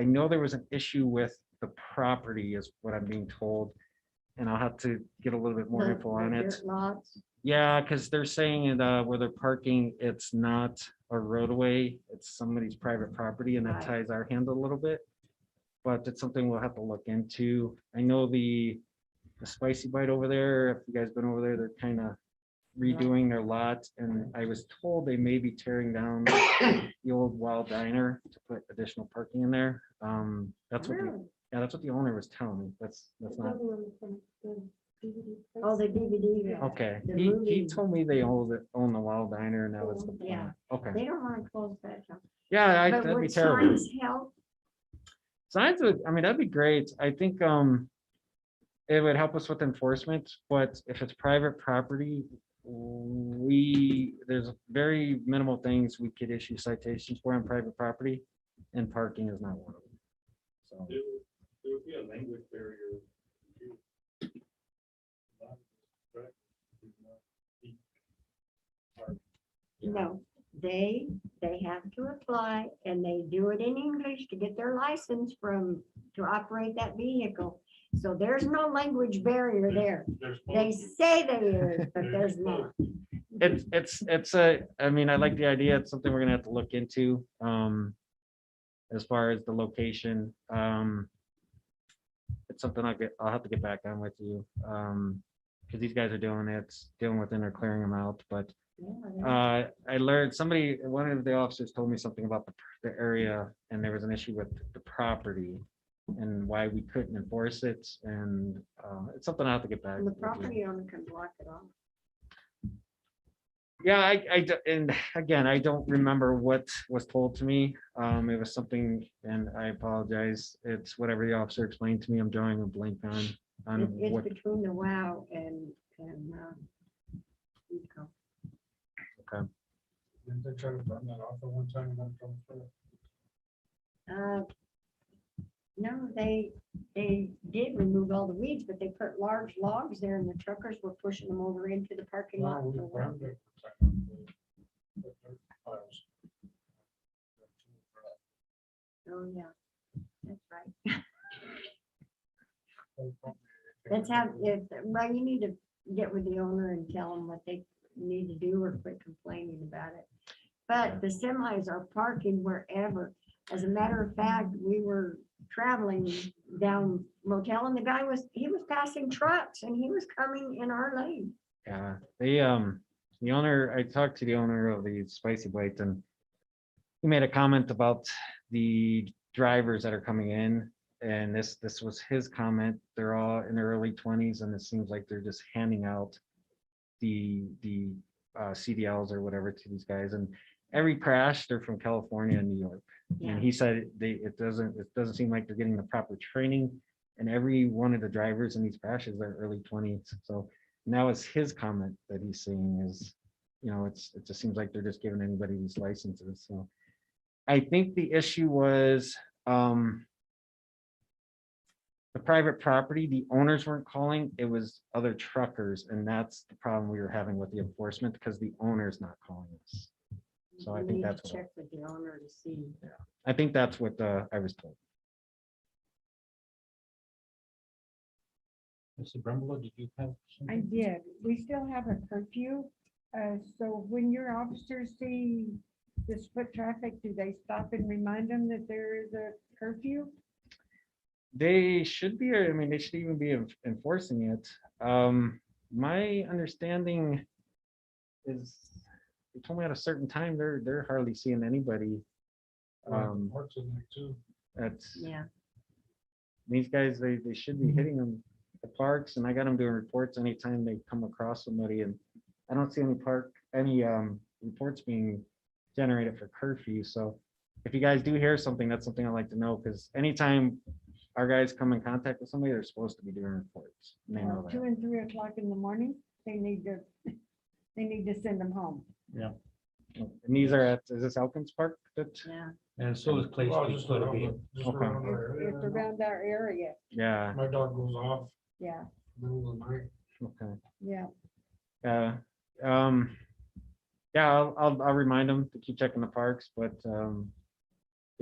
Speaker 11: know there was an issue with the property, is what I'm being told. and I'll have to get a little bit more
Speaker 8: The-
Speaker 11: info
Speaker 8: the
Speaker 11: on it.
Speaker 8: dirt Lots.
Speaker 11: Yeah, because they're saying it, where they're parking, it's not a roadway, it's somebody's private property, and that
Speaker 8: Right.
Speaker 11: ties our hand a little bit. But it's something we'll have to look into. I know the Spicy Bite over there, if you guys been over there, they're kind of redoing their lot, and I was told they may be tearing down the old Wild Diner to put additional parking in there. That's what,
Speaker 8: Really?
Speaker 11: yeah, that's what the owner was telling me. That's not,
Speaker 8: Oh, the DVD.
Speaker 11: okay.
Speaker 8: The
Speaker 11: He
Speaker 8: movie.
Speaker 11: told me they own the Wild Diner, and that was the
Speaker 8: Yeah.
Speaker 11: plan. Okay,
Speaker 8: They don't want to close that down.
Speaker 11: yeah,
Speaker 8: But
Speaker 11: that'd be
Speaker 8: would
Speaker 11: terrible.
Speaker 8: signs help?
Speaker 11: Signs would, I mean, that'd be great. I think, it would help us with enforcement, but if it's private property, there's very minimal things we could issue citations for on private property, and parking is not one of them. So,
Speaker 6: There would be a language barrier.
Speaker 8: No, they have to apply and they do it in English to get their license to operate that vehicle. So there's no language barrier there. They say there is, but there's not.
Speaker 11: I mean, I like the idea. It's something we're gonna have to look into, as far as the location. It's something I'll have to get back on with you, because these guys are dealing with it, and they're clearing them out, but I learned one of the officers told me something about the area, and there was an issue with the property and why we couldn't enforce it. And it's something I have to get back.
Speaker 8: And the
Speaker 11: with you.
Speaker 8: property owner can block it off.
Speaker 11: Yeah, and again, I don't remember what was told to me. It was something, and I apologize. It's whatever the officer explained to me. I'm drawing a blank on
Speaker 8: It's
Speaker 11: what.
Speaker 8: between the WOW and Eco.
Speaker 3: Didn't they try to burn that off at one time and then come through?
Speaker 8: No, they did remove all the weeds, but they put large logs there and the truckers were pushing them over into the parking lot.
Speaker 3: No, we
Speaker 8: for work.
Speaker 3: burned it one time. The dirt piles.
Speaker 8: Oh, yeah, that's right. That's how, well, you need to get with the owner and tell them what they need to do or quit complaining about it. But the semis are parking wherever. As a matter of fact, we were traveling down motel and he was passing trucks and he was coming in our lane.
Speaker 11: Yeah, the owner, I talked to the owner of the Spicy Bites, and he made a comment about the drivers that are coming in. And this was his comment. They're all in their early 20s, and it seems like they're just handing out the CDLs or whatever to these guys. And every crash, they're from California and New York.
Speaker 8: Yeah.
Speaker 11: And he said it doesn't seem like they're getting the proper training. And every one of the drivers in these crashes are early 20s. So now it's his comment that he's saying is, it just seems like they're just giving anybody these licenses. So I think the issue was the private property, the owners weren't calling, it was other truckers, and that's the problem we were having with the enforcement, because the owner's not calling us. So I
Speaker 8: You
Speaker 11: think
Speaker 8: need to
Speaker 11: that's what,
Speaker 8: check with the owner to see.
Speaker 11: I think that's what I was told.
Speaker 4: Mr. Brumlow, did you have?
Speaker 2: I
Speaker 4: something?
Speaker 2: did. We still have a curfew. So when your officers see this foot traffic, do they stop and remind them that there is a curfew?
Speaker 11: They should be, I mean, they should even be enforcing it. My understanding is, they told me at a certain time, they're hardly seeing anybody.
Speaker 3: Parts in there too.
Speaker 11: That's,
Speaker 8: Yeah.
Speaker 11: these guys, they should be hitting them the parks, and I got them doing reports anytime they come across somebody, and I don't see any reports being generated for curfew. So if you guys do hear something, that's something I'd like to know, because anytime our guys come in contact with somebody, they're supposed to be doing reports. And they know
Speaker 2: 2
Speaker 11: that.
Speaker 2: and 3 o'clock in the morning, they need to send them home.
Speaker 11: And these are is this Elkins Park?
Speaker 8: Yeah.
Speaker 4: And so is Clay
Speaker 3: Well,
Speaker 4: Street
Speaker 3: just
Speaker 4: quite a
Speaker 3: around
Speaker 4: bit.
Speaker 3: just
Speaker 11: Okay.
Speaker 3: around our area,
Speaker 2: It's around our area.
Speaker 11: Yeah,
Speaker 3: My dog goes off
Speaker 2: Yeah,
Speaker 3: middle of the night.
Speaker 11: okay.
Speaker 2: yeah.
Speaker 11: Yeah, I'll remind them to keep checking the parks, but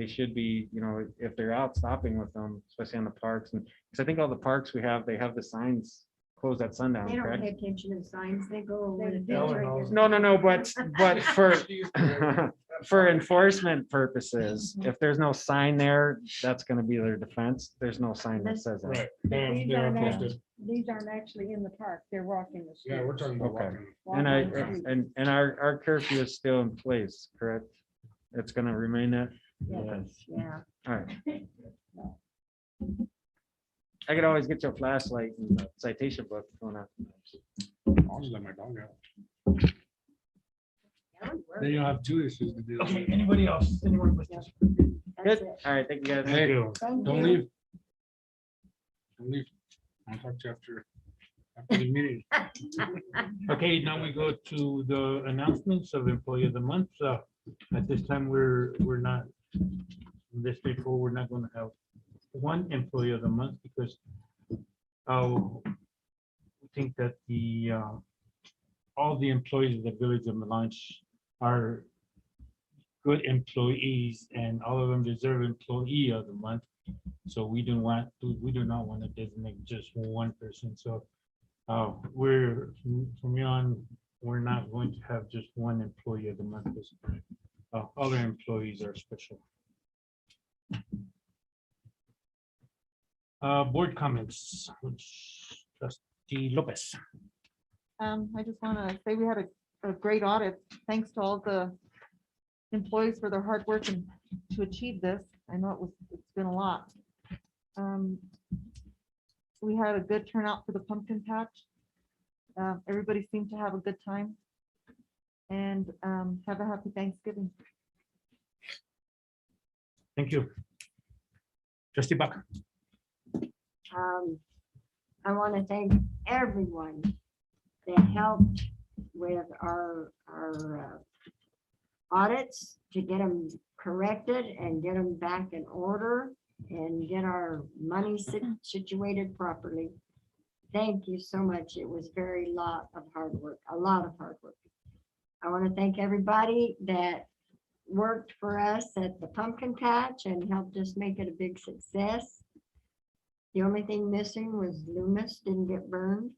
Speaker 11: they should be, if they're out stopping with them, especially on the parks. And because I think all the parks they have the signs closed at sundown,
Speaker 8: They don't
Speaker 11: correct?
Speaker 8: pay attention to signs. They go over the
Speaker 2: They-
Speaker 8: fence
Speaker 6: No,
Speaker 8: right
Speaker 6: no.
Speaker 8: there.
Speaker 11: No, but for enforcement purposes, if there's no sign there, that's gonna be their defense. There's no sign that says that.
Speaker 3: Right.
Speaker 2: These
Speaker 3: They're
Speaker 2: aren't
Speaker 3: posted.
Speaker 2: act- these aren't actually in the park. They're walking the street.
Speaker 3: Yeah, we're talking about
Speaker 11: Okay.
Speaker 3: walking.
Speaker 11: And and our curfew is still in place, correct? It's gonna remain that?
Speaker 8: Yes, yeah.
Speaker 11: All right. I could always get you a flashlight and a citation book if you wanna.
Speaker 3: I'll just let my dog out.
Speaker 8: That would work.
Speaker 3: Then you'll have two issues to deal
Speaker 4: Okay,
Speaker 3: with.
Speaker 4: anybody else? Anyone with this?
Speaker 8: That's
Speaker 11: Good.
Speaker 8: it.
Speaker 11: All right, thank you guys.
Speaker 3: Hey,
Speaker 8: Thank
Speaker 3: don't
Speaker 8: you.
Speaker 3: leave. Don't leave. I'll talk to you after the meeting.
Speaker 4: Okay, now we go to the announcements of employee of the month. At this time, we're not, this before, we're not going to have one employee of the month because we think that all the employees of the village of Milan are good employees and all of them deserve employee of the month. So we do not want to designate just one person. So from here on, we're not going to have just one employee of the month. Because, other employees are special. Board comments, which Trustee Lopez.
Speaker 10: I just want to say we had a great audit. Thanks to all the employees for their hard work and to achieve this. I know it's been a lot. We had a good turnout for the pumpkin patch. Everybody seemed to have a good time. And have a happy Thanksgiving.
Speaker 4: Thank you. Trustee Buck.
Speaker 8: I want to thank everyone that helped with our audits to get them corrected and get them back in order and get our money situated properly. Thank you so much. It was a lot of hard work. I want to thank everybody that worked for us at the pumpkin patch and helped us make it a big success. The only thing missing was Loomis didn't get burned.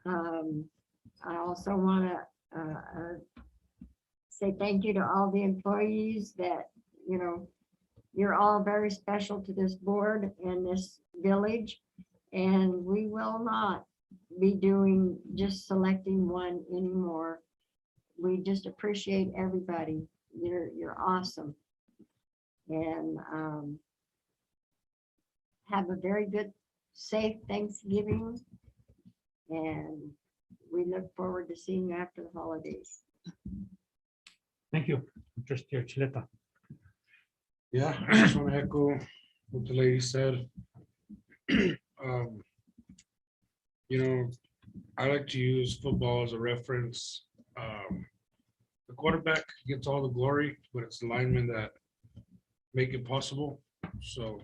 Speaker 8: I also want to say thank you to all the employees that, you're all very special to this board and this village. And we will not be doing just selecting one anymore. We just appreciate everybody. You're awesome. And have a very good, safe Thanksgiving. And we look forward to seeing you after the holidays.
Speaker 4: Thank you. Trustee Archuleta.
Speaker 3: Yeah, I just want to echo what the lady said. I like to use football as a reference. The quarterback gets all the glory, but it's the linemen that make it possible. So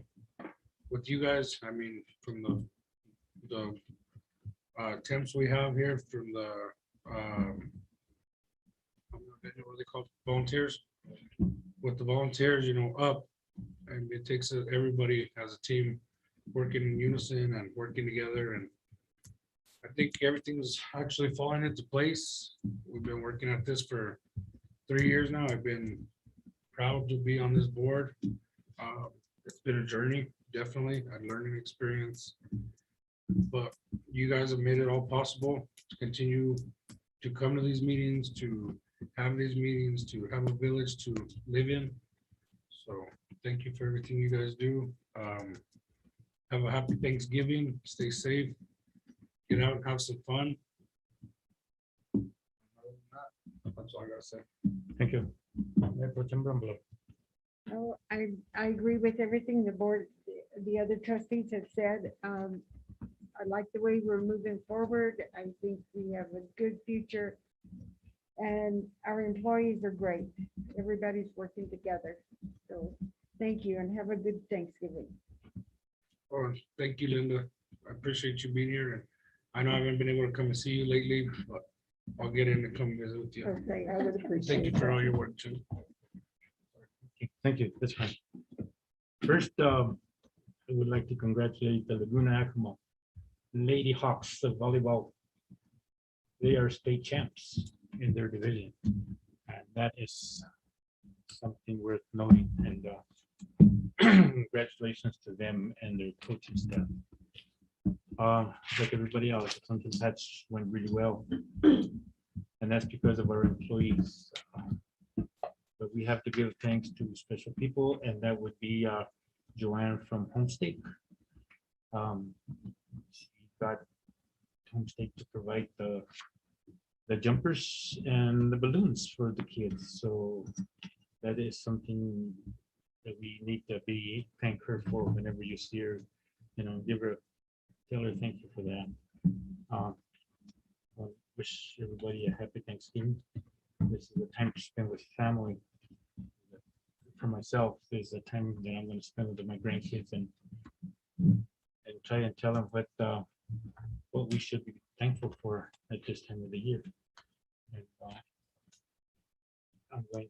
Speaker 3: with you guys, I mean, from the temps we have here, from the what are they called, volunteers? With the volunteers, up, and it takes everybody as a team working in unison and working together. And I think everything's actually falling into place. We've been working at this for 3 years now. I've been proud to be on this board. It's been a journey, definitely a learning experience, but you guys have made it all possible to continue to come to these meetings, to have these meetings, to have a village to live in. So thank you for everything you guys do. Have a happy Thanksgiving. Stay safe. Get out and have some fun. That's all I gotta say.
Speaker 4: Thank you. Mayor Pro Tem Brumbault.
Speaker 2: Oh, I agree with everything the board, the other trustees have said. I like the way we're moving forward. I think we have a good future. And our employees are great. Everybody's working together. So thank you and have a good Thanksgiving.
Speaker 3: Oh, thank you, Linda. I appreciate you being here. And I know I haven't been able to come and see you lately, but I'll get in and come visit with you.
Speaker 2: Okay, I would
Speaker 3: Thank
Speaker 2: appreciate
Speaker 3: you
Speaker 2: it.
Speaker 3: for all your work too.
Speaker 4: Thank you, that's fine. First, I would like to congratulate the Laguna Acoma Lady Hawks of volleyball. They are state champs in their division. And that is something worth noting, and congratulations to them and their coaching staff. Like everybody else, something that's went really well. And that's because of our employees. But we have to give thanks to special people, and that would be Joanne from Homestake. She got Homestake to provide the jumpers and the balloons for the kids. So that is something that we need to be thank her for whenever you see her, tell her thank you for that. I wish everybody a happy Thanksgiving. This is a time to spend with family. For myself, there's a time that I'm going to spend with my grandkids and try and tell them what we should be thankful for at this time of the year. And, I'm going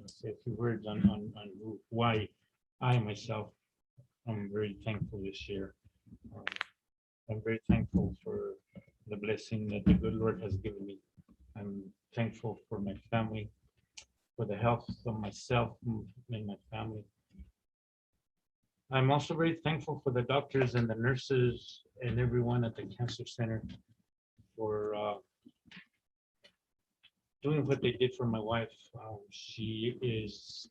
Speaker 4: to say a few words on why I myself am very thankful this year. I'm very thankful for the blessing that the good Lord has given me. I'm thankful for my family, for the health of myself and my family. I'm also very thankful for the doctors and the nurses and everyone at the cancer center for doing what they did for my wife. She is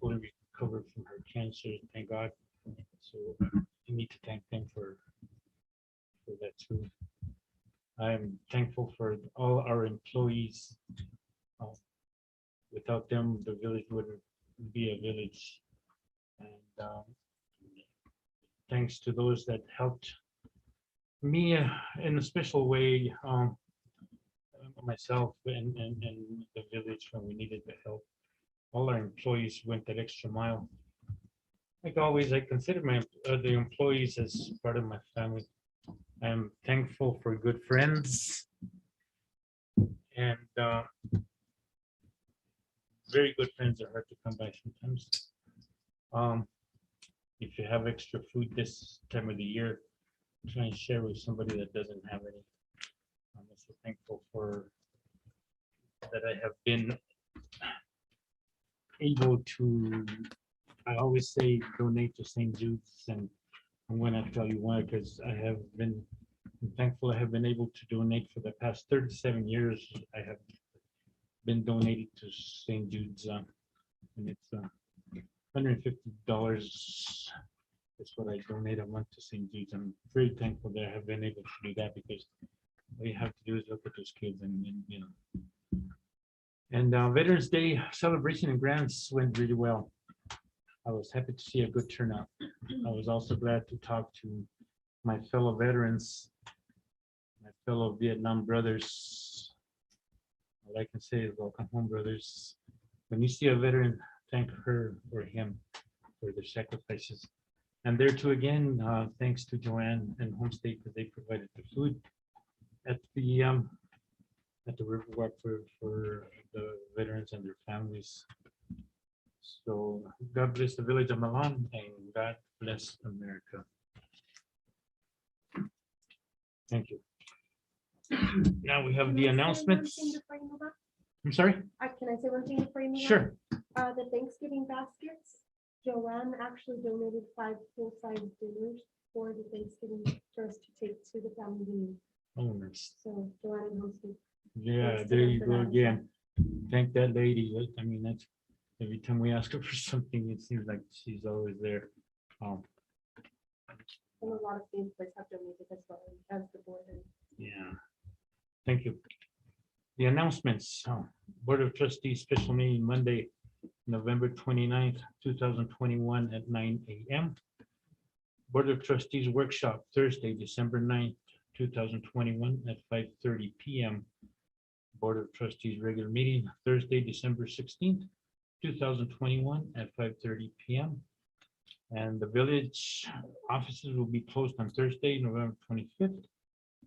Speaker 4: fully recovered from her cancer, thank God. So I need to thank them for that too. I'm thankful for all our employees. Without them, the village wouldn't be a village. And thanks to those that helped me in a special way, myself and the village when we needed the help. All our employees went that extra mile. Like always, I consider the employees as part of my family. I'm thankful for good friends and very good friends are hard to come by sometimes. If you have extra food this time of the year, try and share with somebody that doesn't have any. I'm also thankful for that I have been able to, I always say donate to St. Jude's, and I'm going to tell you why, because I'm thankful I have been able to donate for the past 37 years. I have been donated to St. Jude's, and it's $150. That's what I donate a month to St. Jude's. I'm very thankful that I have been able to do that, because all you have to do is look at those kids and Veterans Day celebration and grants went really well. I was happy to see a good turnout. I was also glad to talk to my fellow veterans, my fellow Vietnam brothers. All I can say is welcome home, brothers. When you see a veteran, thank her or him for their sacrifices. And there too again, thanks to Joanne and Homestake, because they provided the food at the Riverwalk for the veterans and their families. So God bless the village of Milan and God bless America. Thank you. Now we have the announcements. I'm sorry?
Speaker 9: Can I say one thing before you move on?
Speaker 4: Sure.
Speaker 9: The Thanksgiving baskets, Joanne actually donated 5 full-size dinners for the Thanksgiving for us to take to the family reunion.
Speaker 4: Oh, nice.
Speaker 9: So Joanne and Homestead.
Speaker 4: Yeah,
Speaker 9: Thanks to
Speaker 4: there
Speaker 9: them
Speaker 4: you
Speaker 9: for
Speaker 4: go
Speaker 9: that as
Speaker 4: again. Thank that lady. I mean, that's every time we ask her for something, it seems like she's always there.
Speaker 9: And a lot of things like have donated as well as the board.
Speaker 4: Yeah. Thank you. The announcements, Board of Trustees special meeting Monday, November 29th, 2021 at 9 a.m. Board of Trustees workshop Thursday, December 9th, 2021 at 5:30 p.m. Board of Trustees regular meeting Thursday, December 16th, 2021 at 5:30 p.m. And the village offices will be closed on Thursday, November 25th,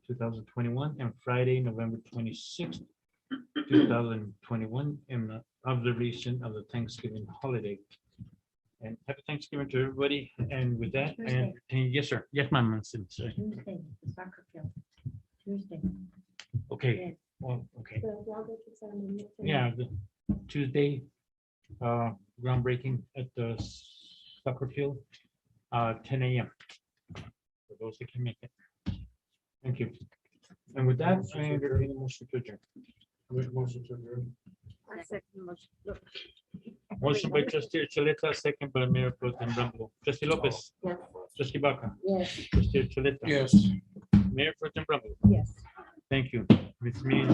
Speaker 4: 2021, and Friday, November 26th, 2021, observation of the Thanksgiving holiday. And happy Thanksgiving to everybody. And with that, and yes, sir. Yes, ma'am. Sorry.
Speaker 8: Tuesday, the soccer field. Tuesday.
Speaker 4: Okay, well, okay.
Speaker 1: The groundbreaking ceremony.
Speaker 4: Yeah, the Tuesday, groundbreaking at the soccer field, 10 a.m. For those that can make it. Thank you. And with that, I entertain a motion to adjourn.
Speaker 3: Motion to adjourn.
Speaker 8: I second motion.
Speaker 4: Motion by trustee Chaleta, second by Mayor Pro Tem Brumbo. Trustee Lopez,
Speaker 8: Yes.
Speaker 4: trustee Baca,
Speaker 8: Yes.
Speaker 4: trustee Chaleta.
Speaker 3: Yes.
Speaker 4: Mayor Pro Tem Brumbo.
Speaker 8: Yes.
Speaker 4: Thank you. This meeting